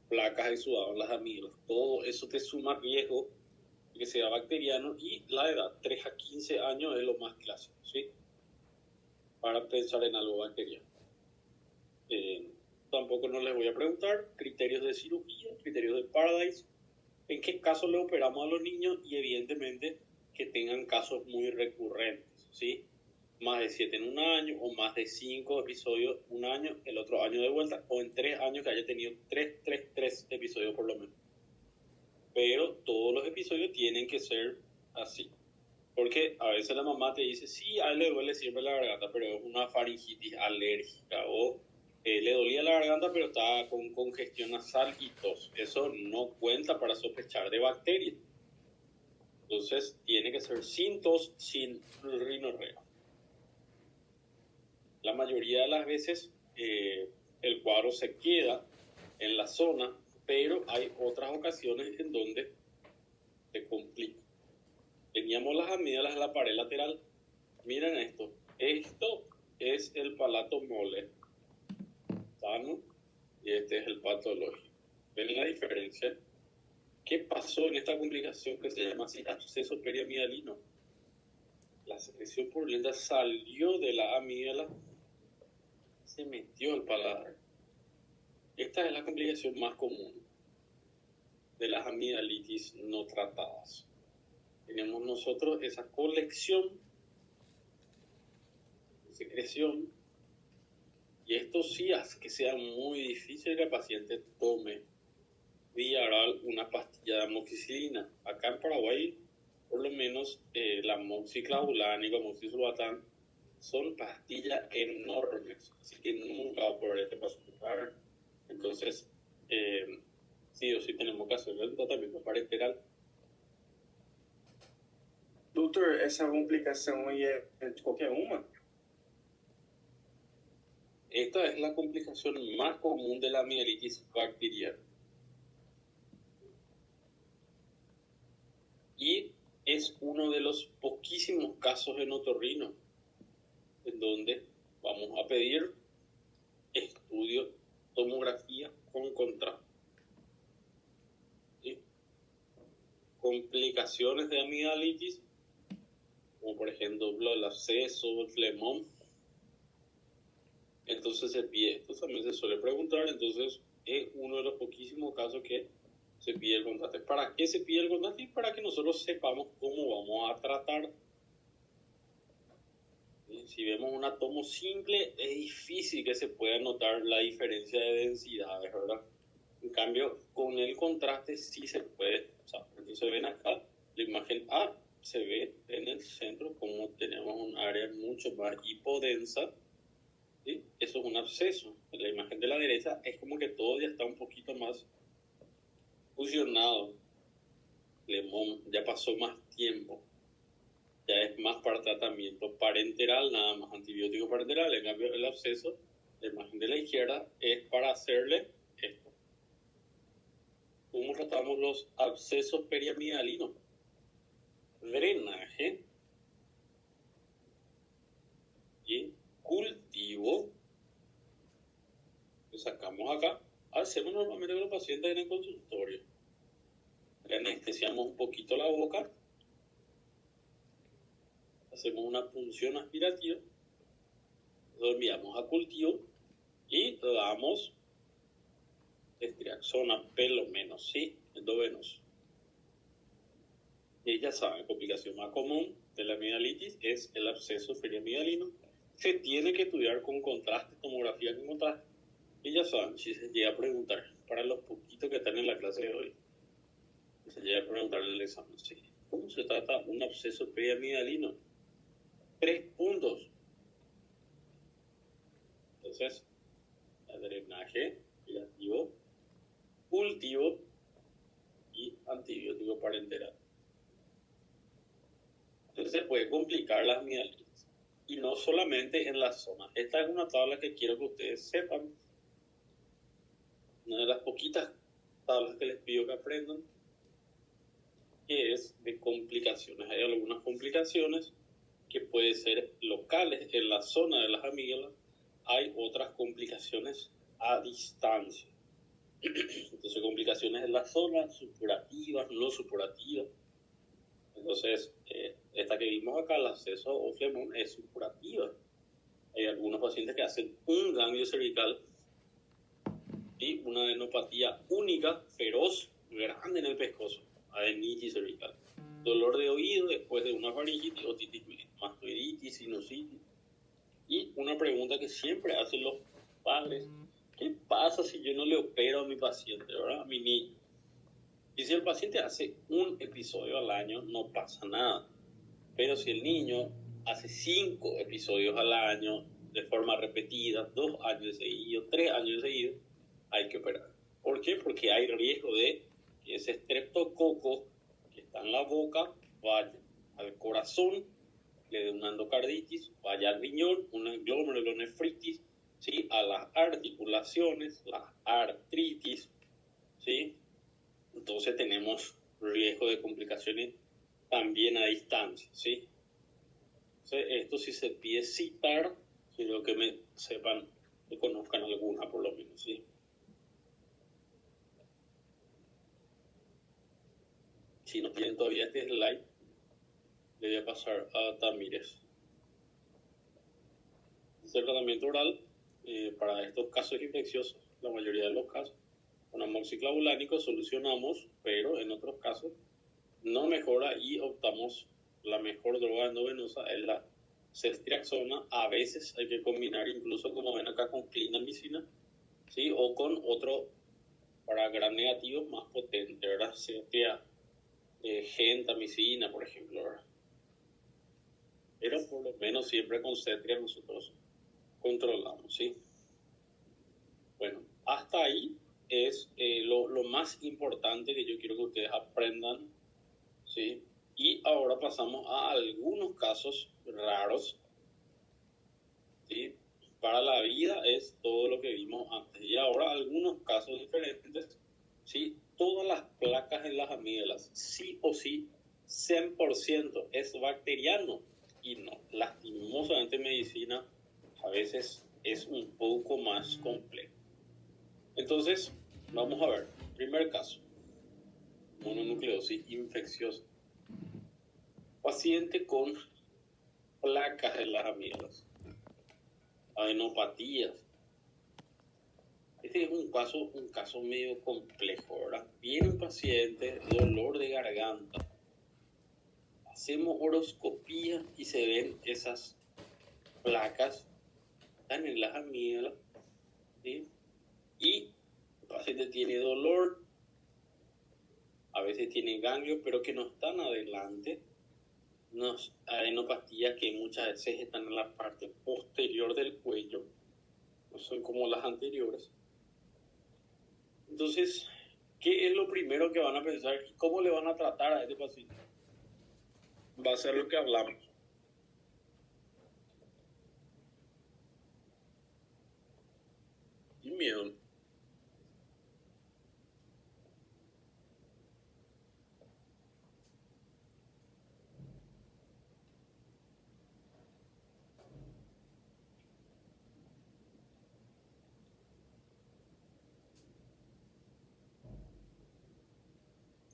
placas exudadas en las amígdalas. Todo eso te suma riesgo que sea bacteriano, y la edad, 3 a 15 años, es lo más clásico, ¿sí? Para pensar en algo bacteriano. Tampoco no les voy a preguntar criterios de cirugía, criterios de Paradise, en qué casos le operamos a los niños, y evidentemente que tengan casos muy recurrentes, ¿sí? Más de 7 en un año, o más de 5 episodios un año, el otro año de vuelta, o en 3 años que haya tenido 3 episodios por lo menos. Pero todos los episodios tienen que ser así. Porque a veces la mamá te dice, sí, a él le duele siempre la garganta, pero es una faringitis alérgica. O le dolía la garganta, pero estaba con congestión nasal y tos. Eso no cuenta para sospechar de bacterias. Entonces, tiene que ser sin tos, sin rinorrea. La mayoría de las veces el cuadro se queda en la zona, pero hay otras ocasiones en donde se complica. Teníamos las amígdalas en la pared lateral. Miren esto. Esto es el palato mole sano, y este es el patológico. ¿Ven la diferencia? ¿Qué pasó en esta complicación que se llama así absceso periamidalino? La secreción purulenta salió de la amígdala, se metió al paladar. Esta es la complicación más común de las amigdalitis no tratadas. Tenemos nosotros esa colección de secreción, y esto sí hace que sea muy difícil que el paciente tome vía oral una pastilla de amoxicilina. Acá en Paraguay, por lo menos la amoxiclavulan y la amoxicilbatán son pastillas enormes, así que nunca va a poder este pasar. Entonces, sí o sí tenemos que hacer el tratamiento parenteral. Doutor, essa complicação aí é de qualquer uma? Esta es la complicación más común de la amigdalitis bacteriana. Y es uno de los poquísimos casos en otorrino en donde vamos a pedir estudio, tomografía con contraste. ¿Sí? complicaciones de amigdalitis, como por ejemplo el absceso, el flemón. Entonces se pide, esto también se suele preguntar, entonces es uno de los poquísimos casos que se pide el contraste. ¿Para qué se pide el contraste? Para que nosotros sepamos cómo vamos a tratar. Si vemos un átomo simple, es difícil que se pueda notar la diferencia de densidades, ¿verdad? En cambio, con el contraste sí se puede. O sea, entonces ven acá, la imagen A se ve en el centro como tenemos un área mucho más hipodensa, ¿sí? Eso es un absceso. En la imagen de la derecha es como que todo ya está un poquito más fusionado. Lemón ya pasó más tiempo. Ya es más para tratamiento parenteral, nada más antibiótico parenteral. En cambio, el absceso, la imagen de la izquierda, es para hacerle esto. ¿Cómo tratamos los abscesos periamigdalinos? Drenaje y cultivo. Lo sacamos acá. Hacemos normalmente con los pacientes en el consultorio. Le anestesiamos un poquito la boca. Hacemos una punción aspirativa. Lo enviamos a cultivo y le damos estriaxona, pelo menos, ¿sí? Endovenoso. Y ya saben, complicación más común de la amigdalitis es el absceso periamigdalino. Se tiene que estudiar con contraste, tomografía con contraste. Y ya saben, si se llega a preguntar, para los poquitos que están en la clase de hoy, se llega a preguntar en el examen, ¿sí? ¿Cómo se trata un absceso periamigdalino? 3 puntos. Entonces, drenaje, curativo, cultivo y antibiótico parenteral. Entonces se puede complicar las amigdalitis. Y no solamente en la zona. Esta es una tabla que quiero que ustedes sepan. Una de las poquitas tablas que les pido que aprendan, que es de complicaciones. Hay algunas complicaciones que pueden ser locales en la zona de las amígdalas. Hay otras complicaciones a distancia. Entonces, complicaciones en la zona, supurativas, no supurativas. Entonces, esta que vimos acá, el absceso o flemón, es supurativa. Hay algunos pacientes que hacen un ganglio cervical y una adenopatía única, feroz, grande en el pescozo, adenitis cervical. Dolor de oído después de una faringitis, otitis mastoiditis, sinusitis. Y una pregunta que siempre hacen los padres: ¿qué pasa si yo no le opero a mi paciente, ¿verdad? A mi niño. Y si el paciente hace un episodio al año, no pasa nada. Pero si el niño hace 5 episodios al año de forma repetida, 2 años seguidos, 3 años seguidos, hay que operar. ¿Por qué? Porque hay riesgo de que ese estreptococo que está en la boca vaya al corazón, le dé una endocarditis, vaya al riñón, una glomerulonefritis, ¿sí? A las articulaciones, la artritis, ¿sí? Entonces tenemos riesgo de complicaciones también a distancia, ¿sí? Entonces, esto sí se pide citar, quiero que me sepan, que conozcan alguna por lo menos, ¿sí? Si no tienen todavía este slide, le voy a pasar a Tamírez. El tratamiento oral para estos casos infecciosos, la mayoría de los casos, con amoxiclavulánico solucionamos, pero en otros casos no mejora y optamos, la mejor droga endovenosa es la ceftriaxona. A veces hay que combinar, incluso como ven acá, con clindamicina, ¿sí? O con otro para gram negativo más potente, ¿verdad? Gentamicina, por ejemplo, ¿verdad? Pero por lo menos siempre con cetria nosotros controlamos, ¿sí? Bueno, hasta ahí es lo más importante que yo quiero que ustedes aprendan, ¿sí? Y ahora pasamos a algunos casos raros, ¿sí? Para la vida es todo lo que vimos antes. Y ahora algunos casos diferentes, ¿sí? Todas las placas en las amígdalas, sí o sí, 100% es bacteriano. Y no, lastimosamente en medicina a veces es un poco más complejo. Entonces, vamos a ver. Primer caso. mononucleosis infecciosa. Paciente con placas en las amígdalas, adenopatías. Este es un caso medio complejo, ¿verdad? Viene un paciente, dolor de garganta. Hacemos horoscopía y se ven esas placas, están en las amígdalas, ¿sí? Y el paciente tiene dolor, a veces tiene ganglios, pero que no están adelante. Unas adenopatías que muchas veces están en la parte posterior del cuello, no son como las anteriores. Entonces, ¿qué es lo primero que van a pensar y cómo le van a tratar a este paciente? Va a ser lo que hablamos. Y miedo.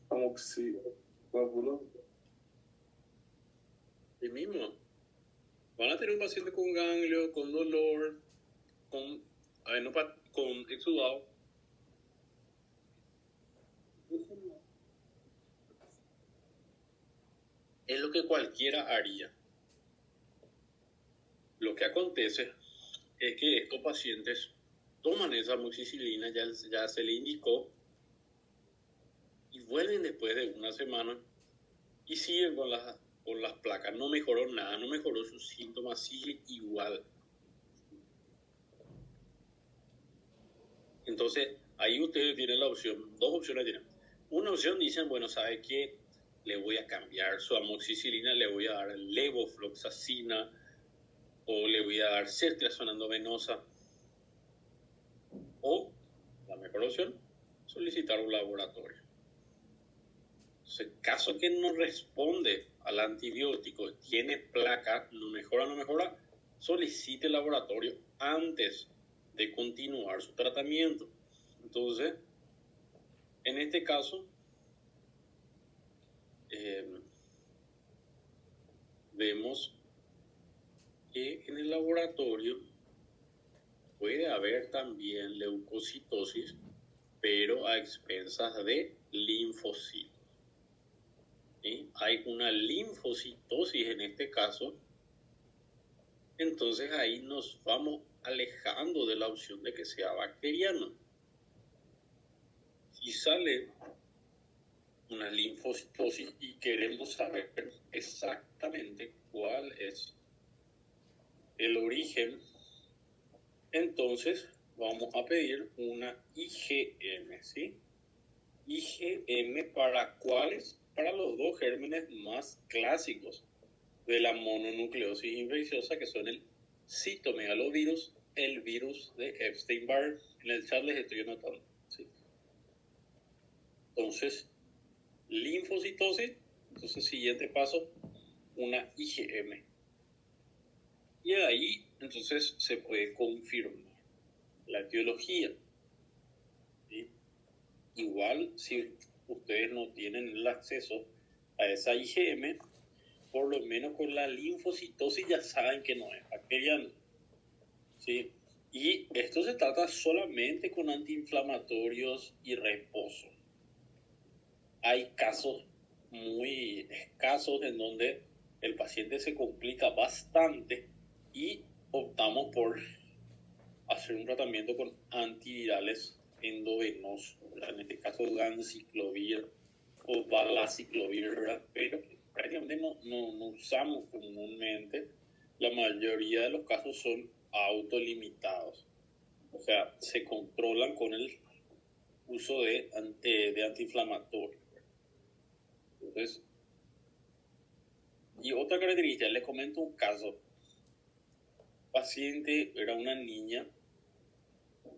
Como que se coaguló. El mismo. Van a tener un paciente con ganglio, con dolor, con exudado. Es lo que cualquiera haría. Lo que acontece es que estos pacientes toman esa amoxicilina, ya se le indicó, y vuelven después de una semana y siguen con las placas. No mejoró nada, no mejoró sus síntomas, sigue igual. Entonces, ahí ustedes tienen la opción, dos opciones tienen. Una opción dicen, bueno, ¿sabe qué? Le voy a cambiar su amoxicilina, le voy a dar levofloxacina o le voy a dar ceftriaxona venosa. O, la mejor opción, solicitar un laboratorio. Entonces, caso que no responde al antibiótico, tiene placa, no mejora, solicite el laboratorio antes de continuar su tratamiento. Entonces, en este caso, vemos que en el laboratorio puede haber también leucocitosis, pero a expensas de linfocitos. ¿Sí? Hay una linfocitosis en este caso, entonces ahí nos vamos alejando de la opción de que sea bacteriano. Si sale una linfocitosis y queremos saber exactamente cuál es el origen, entonces vamos a pedir una IgM, ¿sí? IgM para cuáles, para los dos gérmenes más clásicos de la mononucleosis infecciosa, que son el citomegalovirus, el virus de Epstein-Barr. En el chat les estoy anotando, ¿sí? Entonces, linfocitosis, entonces siguiente paso, una IgM. Y ahí, entonces, se puede confirmar la etiología. ¿Sí? Igual, si ustedes no tienen el acceso a esa IgM, por lo menos con la linfocitosis ya saben que no es bacteriano. ¿Sí? Y esto se trata solamente con antiinflamatorios y reposo. Hay casos muy escasos en donde el paciente se complica bastante y optamos por hacer un tratamiento con antivirales endovenosos, en este caso ganciclovir o valaciclovir, pero prácticamente no usamos comúnmente. La mayoría de los casos son autolimitados, o sea, se controlan con el uso de antiinflamatorios. Entonces, y otra característica, les comento un caso. Paciente era una niña,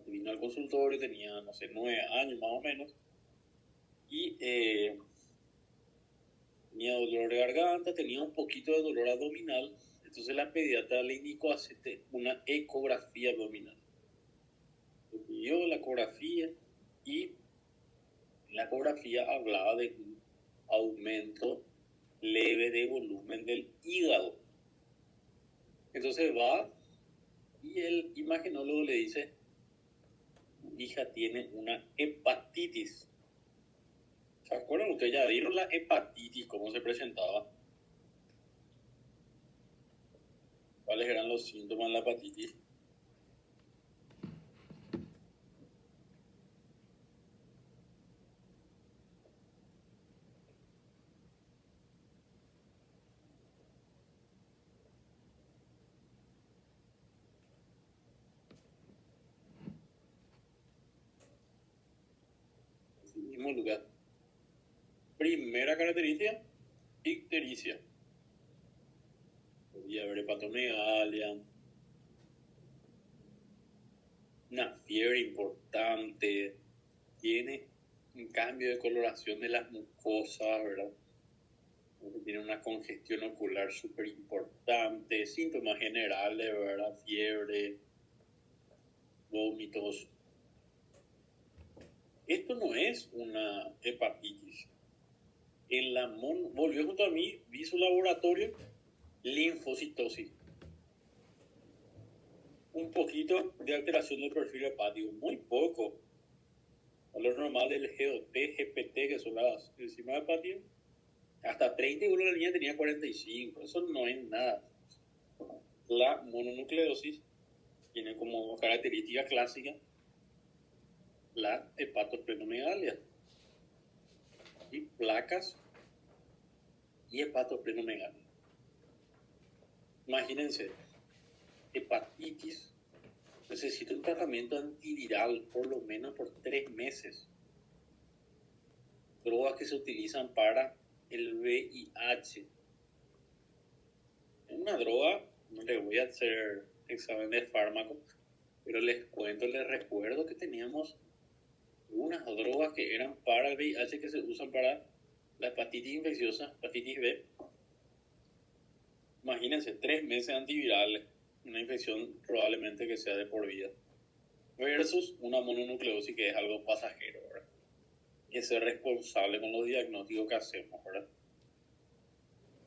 vino al consultorio, tenía, 9 años más o menos, y tenía dolor de garganta, tenía un poquito de dolor abdominal, entonces la pediatra le indicó hacer una ecografía abdominal. Le pidió la ecografía y La ecografía hablaba de un aumento leve de volumen del hígado. Entonces va y el imagenólogo le dice, tu hija tiene una hepatitis. ¿Se acuerdan ustedes? Ya vieron la hepatitis, cómo se presentaba. ¿Cuáles eran los síntomas de la hepatitis? En el mismo lugar. Primera característica, ictericia. Podría haber hepatomegalia, una fiebre importante, tiene un cambio de coloración de las mucosas, ¿verdad? Tiene una congestión ocular súper importante, síntomas generales, ¿verdad? Fiebre, vómitos. Esto no es una hepatitis. Volvió junto a mí, vi su laboratorio, linfocitosis. Un poquito de alteración del perfil hepático, muy poco. Valor normal del GOT, GPT, que son las enzimas hepáticas, hasta 30 y uno la niña tenía 45. Eso no es nada. La mononucleosis tiene como característica clásica la hepatosplenomegalia y placas y hepatosplenomegalia. Imagínense, hepatitis necesita un tratamiento antiviral por lo menos por 3 meses. Drogas que se utilizan para el VIH. Es una droga, no le voy a hacer examen de fármaco, pero les recuerdo que teníamos unas drogas que eran para el VIH que se usan para la hepatitis infecciosa, hepatitis B. Imagínense, 3 meses antivirales, una infección probablemente que sea de por vida, versus una mononucleosis que es algo pasajero, ¿verdad? Que ser responsable con los diagnósticos que hacemos, ¿verdad?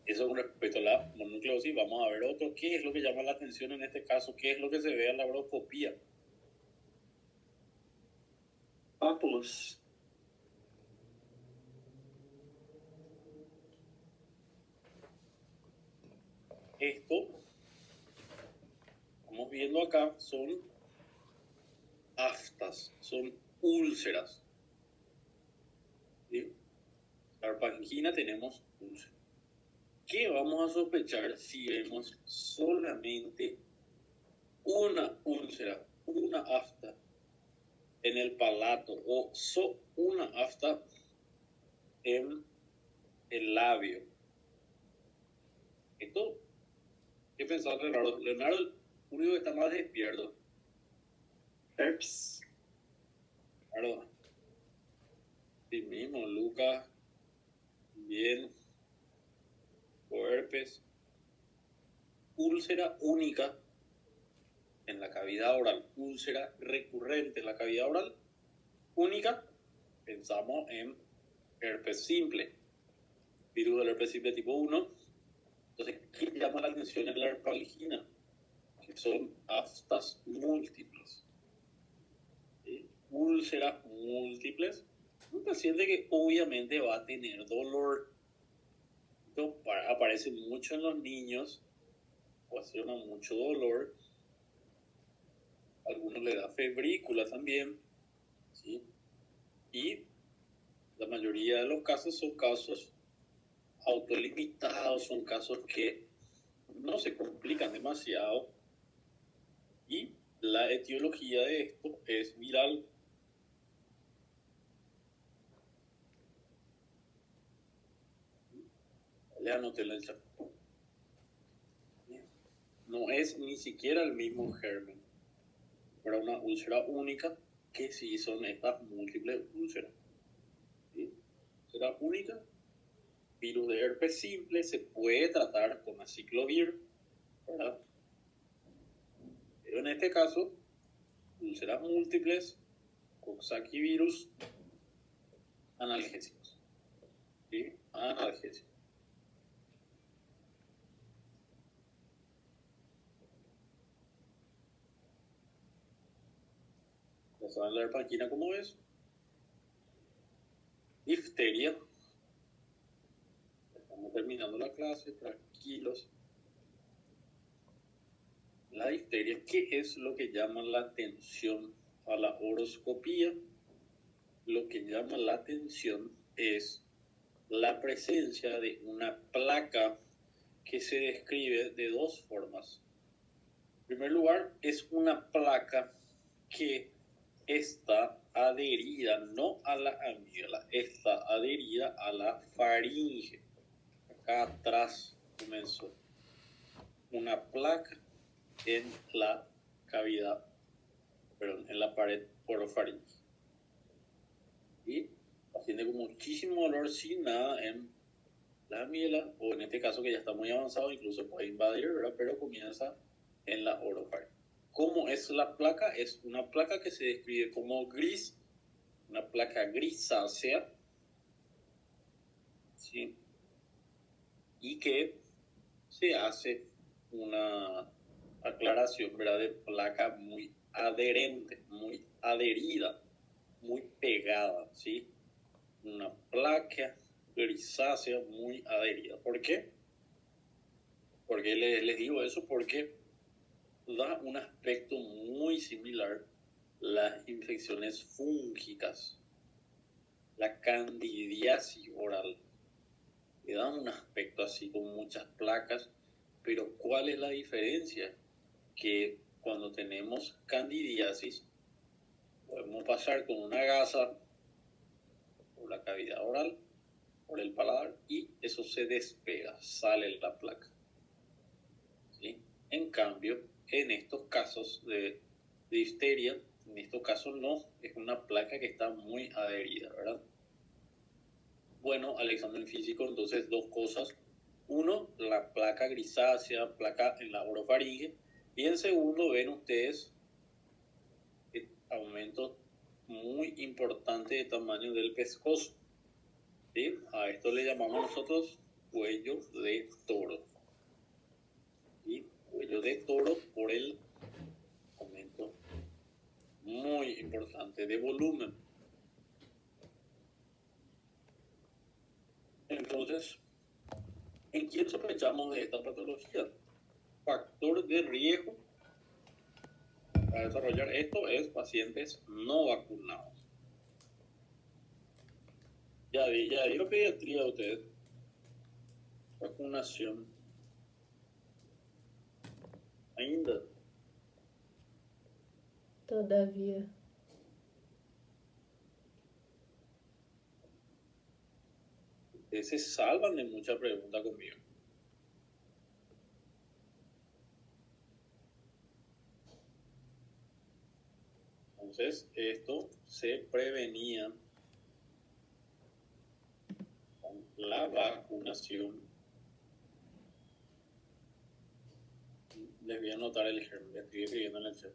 Eso con respecto a la mononucleosis. Vamos a ver otro. ¿Qué es lo que llama la atención en este caso? ¿Qué es lo que se ve en la laparoscopía? Pápulas. Esto, estamos viendo acá, son aftas, son úlceras. ¿Sí? La angina tenemos úlceras. ¿Qué vamos a sospechar si vemos solamente una úlcera, una afta en el palato o una afta en el labio? Esto, ¿qué pensaba Leonardo? Leonardo, el único que está más despierto. Herpes. Claro. Sí mismo, Lucas. Bien. O herpes. Úlcera única en la cavidad oral. Úlcera recurrente en la cavidad oral. Única. Pensamos en herpes simple. Virus del herpes simple tipo 1. Entonces, ¿qué llama la atención en la herpalgina? Que son aftas múltiples. ¿Sí? Úlceras múltiples. Un paciente que obviamente va a tener dolor. Esto aparece mucho en los niños. Ocasiona mucho dolor. A algunos le da febrícula también. ¿Sí? Y la mayoría de los casos son casos autolimitados, son casos que no se complican demasiado. Y la etiología de esto es viral. Le anoté en el chat. No es ni siquiera el mismo germen para una úlcera única que si son estas múltiples úlceras. ¿Sí? Úlcera única, virus de herpes simple, se puede tratar con aciclovir, ¿verdad? Pero en este caso, úlceras múltiples, coxsackie virus, analgésicos. ¿Sí? Analgésicos. Ya saben la herpangina cómo es. Difteria. Estamos terminando la clase, tranquilos. La difteria, ¿qué es lo que llama la atención a la horoscopía? Lo que llama la atención es la presencia de una placa que se describe de dos formas. En primer lugar, es una placa que está adherida no a la amígdala, está adherida a la faringe. Acá atrás comenzó una placa en la cavidad, perdón, en la pared orofaringe. Y paciente con muchísimo dolor sin nada en la amígdala, o en este caso que ya está muy avanzado, incluso puede invadir, ¿verdad? Pero comienza en la orofaringe. ¿Cómo es la placa? Es una placa que se describe como gris, una placa grisácea, ¿sí? Y que se hace una aclaración, ¿verdad? De placa muy adherente, muy adherida, muy pegada, ¿sí? Una placa grisácea muy adherida. ¿Por qué? Porque les digo eso porque da un aspecto muy similar las infecciones fúngicas, la candidiasis oral, le da un aspecto así con muchas placas, pero ¿cuál es la diferencia? Que cuando tenemos candidiasis podemos pasar con una gasa por la cavidad oral, por el paladar, y eso se despega, sale la placa, ¿sí? En cambio, en estos casos de difteria, en estos casos no, es una placa que está muy adherida, ¿verdad? Bueno, al examen físico, entonces dos cosas. Uno, la placa grisácea, placa en la orofaringe, y en segundo, ven ustedes el aumento muy importante de tamaño del pescozo, ¿sí? A esto le llamamos nosotros cuello de toro, ¿sí? Cuello de toro por el aumento muy importante de volumen. Entonces, ¿en quién sospechamos de esta patología? Factor de riesgo para desarrollar esto es pacientes no vacunados. Ya digo pediatría usted. Vacunación. Ainda. Todavía. Ustedes se salvan de mucha pregunta conmigo. Entonces, esto se prevenía con la vacunación. Les voy a anotar el ejemplo, les estoy escribiendo en el chat.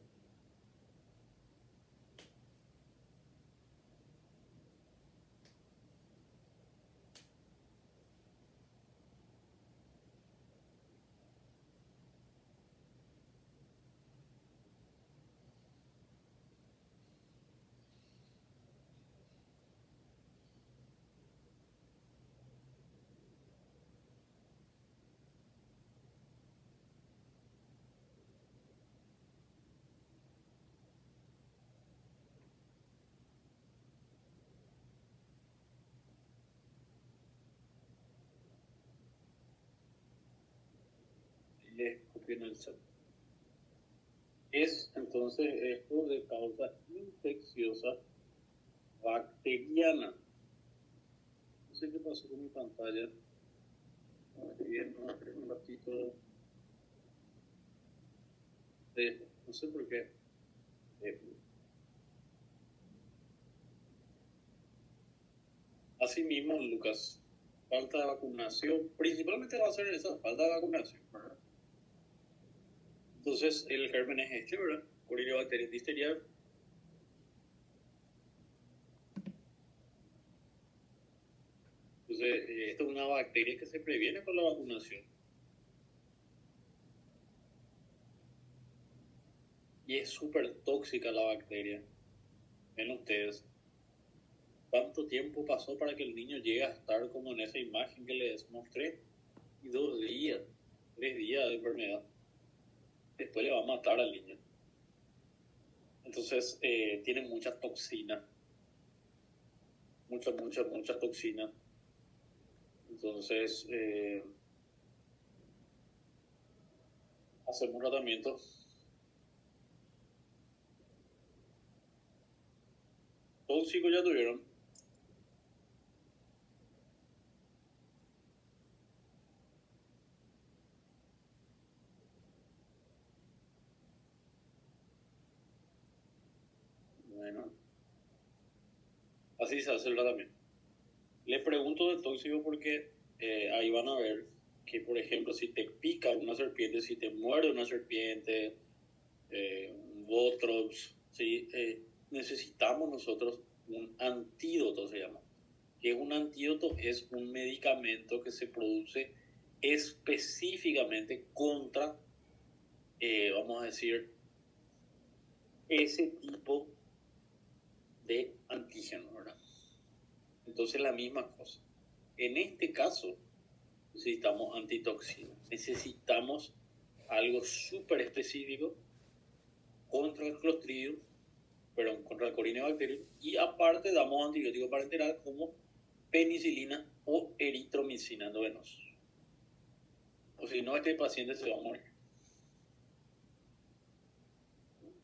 Les copio en el chat. Es entonces esto de causa infecciosa bacteriana. No sé qué pasó con mi pantalla. Bien, un ratito. No sé por qué. Así mismo, Lucas, falta de vacunación, principalmente va a ser esa falta de vacunación, ¿verdad? Entonces, el germen es este, ¿verdad? Corynebacterium difteria. Entonces, esto es una bacteria que se previene con la vacunación. Y es súper tóxica la bacteria. Ven ustedes, ¿cuánto tiempo pasó para que el niño llegue a estar como en esa imagen que les mostré? Y 2 días, 3 días de enfermedad. Después le va a matar al niño. Entonces, tiene mucha toxina. Mucha toxina. Entonces, hacemos tratamiento. Tóxico ya tuvieron. Bueno, así se hace el tratamiento. Le pregunto de tóxico porque ahí van a ver que, por ejemplo, si te pica una serpiente, si te muerde una serpiente, un botrops, ¿sí? Necesitamos nosotros un antídoto, se llama. Que un antídoto es un medicamento que se produce específicamente contra, vamos a decir, ese tipo de antígeno, ¿verdad? Entonces la misma cosa. En este caso necesitamos antitoxina, necesitamos algo súper específico contra el Clostridium, perdón, contra el Corynebacterium, y aparte damos antibióticos parenterales como penicilina o eritromicina endovenosa. O si no, este paciente se va a morir.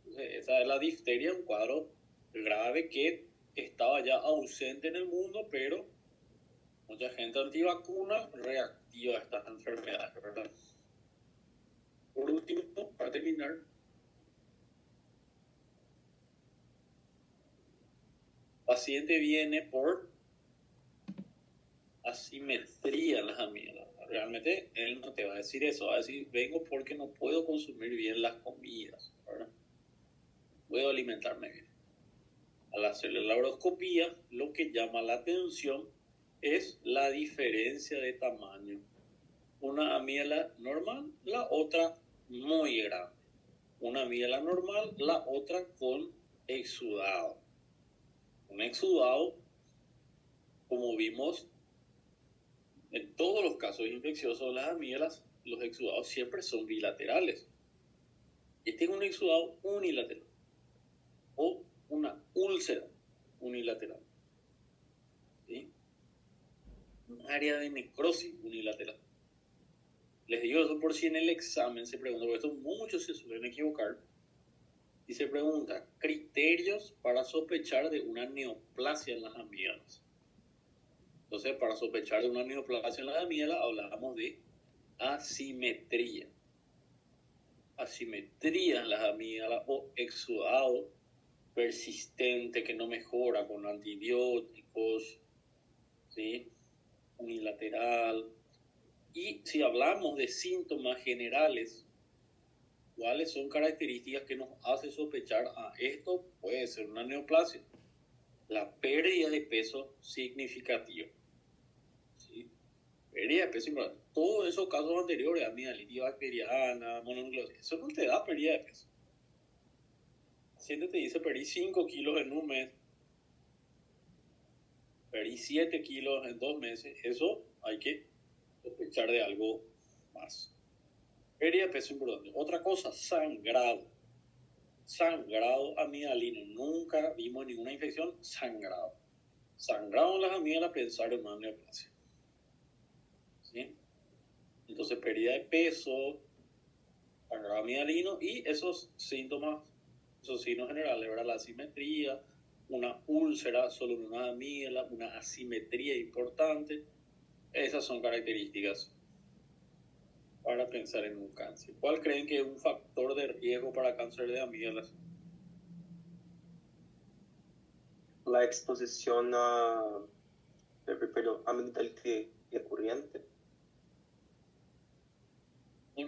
Entonces, esa es la difteria, un cuadro grave que estaba ya ausente en el mundo, pero mucha gente antivacuna reactiva a estas enfermedades, ¿verdad? Por último, para terminar, paciente viene por asimetría en las amígdalas. Realmente él no te va a decir eso, va a decir, vengo porque no puedo consumir bien las comidas, ¿verdad? Puedo alimentarme bien. Al hacer la laparoscopía, lo que llama la atención es la diferencia de tamaño. Una amígdala normal, la otra muy grande. Una amígdala normal, la otra con exudado. Un exudado, como vimos en todos los casos infecciosos de las amígdalas, los exudados siempre son bilaterales. Este es un exudado unilateral o una úlcera unilateral. ¿Sí? Un área de necrosis unilateral. Les digo eso por si en el examen se pregunta, porque esto muchos se suelen equivocar, y se pregunta, criterios para sospechar de una neoplasia en las amígdalas. Entonces, para sospechar de una neoplasia en las amígdalas, hablamos de asimetría. Asimetría en las amígdalas o exudado persistente que no mejora con antibióticos, ¿sí? Unilateral. Y si hablamos de síntomas generales, ¿cuáles son características que nos hacen sospechar a esto? Puede ser una neoplasia. La pérdida de peso significativa. ¿Sí? Pérdida de peso importante. Todos esos casos anteriores, amigdalitis bacteriana, mononucleosis, eso no te da pérdida de peso. El paciente te dice, perdí 5 kilos en un mes, perdí 7 kilos en 2 meses, eso hay que sospechar de algo más. Pérdida de peso importante. Otra cosa, sangrado. Sangrado amigdalino. Nunca vimos ninguna infección, sangrado. Sangrado en las amígdalas, pensar en una neoplasia. ¿Sí? Entonces, pérdida de peso, sangrado amigdalino y esos síntomas, esos signos generales, ¿verdad? La asimetría, una úlcera solo en una amígdala, una asimetría importante. Esas son características para pensar en un cáncer. ¿Cuál creen que es un factor de riesgo para cáncer de amígdalas? La exposición a amigdalitis recurrente.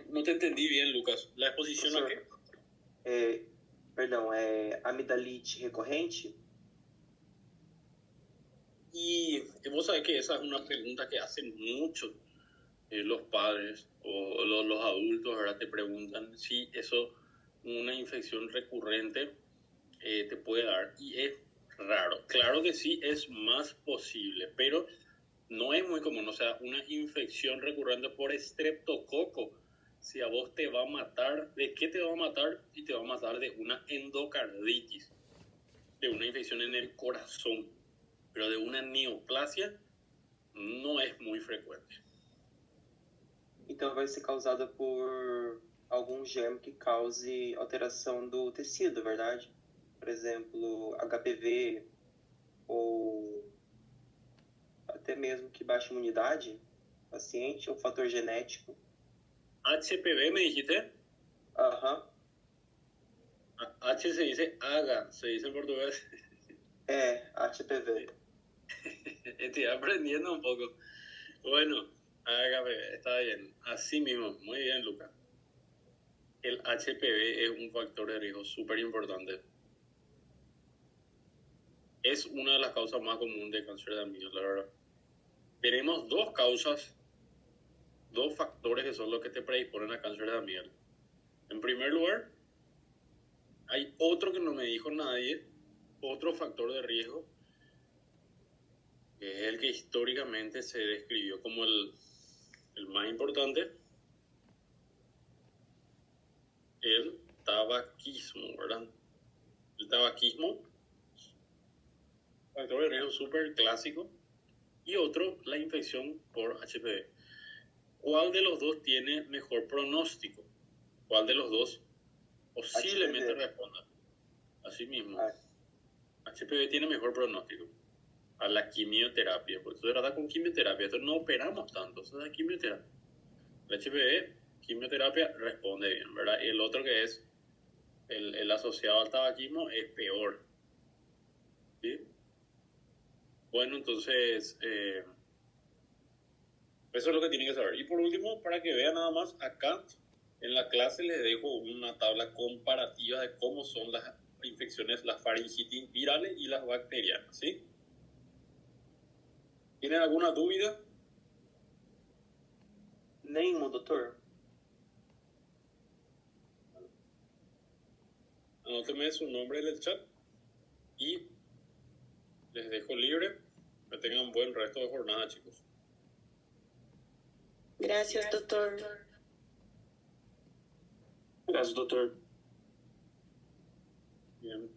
No te entendí bien, Lucas. ¿La exposición a qué? Amigdalite recorrente? Y vos sabés que esa es una pregunta que hacen mucho los padres o los adultos, ahora te preguntan si eso, una infección recurrente, te puede dar. Y es raro. Claro que sí, es más posible, pero no es muy común. O sea, una infección recurrente por estreptococo, si a vos te va a matar, ¿de qué te va a matar? Y te va a matar de una endocarditis, de una infección en el corazón. Pero de una neoplasia no es muy frecuente. Então vai ser causada por algum germe que cause alteração do tecido, verdade? Por exemplo, HPV ou até mesmo que baixe imunidade paciente ou fator genético. HPV me dijiste. Aham. H se dice haga, se dice en portugués. HPV. Estoy aprendiendo un poco. Bueno, HPV, está bien. Así mismo, muy bien, Lucas. El HPV es un factor de riesgo súper importante. Es una de las causas más comunes de cáncer de amígdala, la verdad. Tenemos dos causas, dos factores que son los que te predisponen a cáncer de amígdala. En primer lugar, hay otro que no me dijo nadie, otro factor de riesgo, que es el que históricamente se describió como el más importante, el tabaquismo, ¿verdad? El tabaquismo, factor de riesgo súper clásico, y otro, la infección por HPV. ¿Cuál de los dos tiene mejor pronóstico? ¿Cuál de los dos posiblemente HPV. responda? Así mismo. HPV tiene mejor pronóstico a la quimioterapia, porque esto se trata con quimioterapia, esto no operamos tanto, eso es la quimioterapia. El HPV, quimioterapia, responde bien, ¿verdad? Y el otro que es el asociado al tabaquismo es peor. ¿Sí? Bueno, entonces, eso es lo que tienen que saber. Y por último, para que vean nada más, acá en la clase les dejo una tabla comparativa de cómo son las infecciones, las faringitis virales y las bacterianas, ¿sí? ¿Tienen alguna duda? Nenhuma, doutor. Anótenme su nombre en el chat y les dejo libre. Que tengan buen resto de jornada, chicos. Gracias, doctor. Graças, doutor. Bien.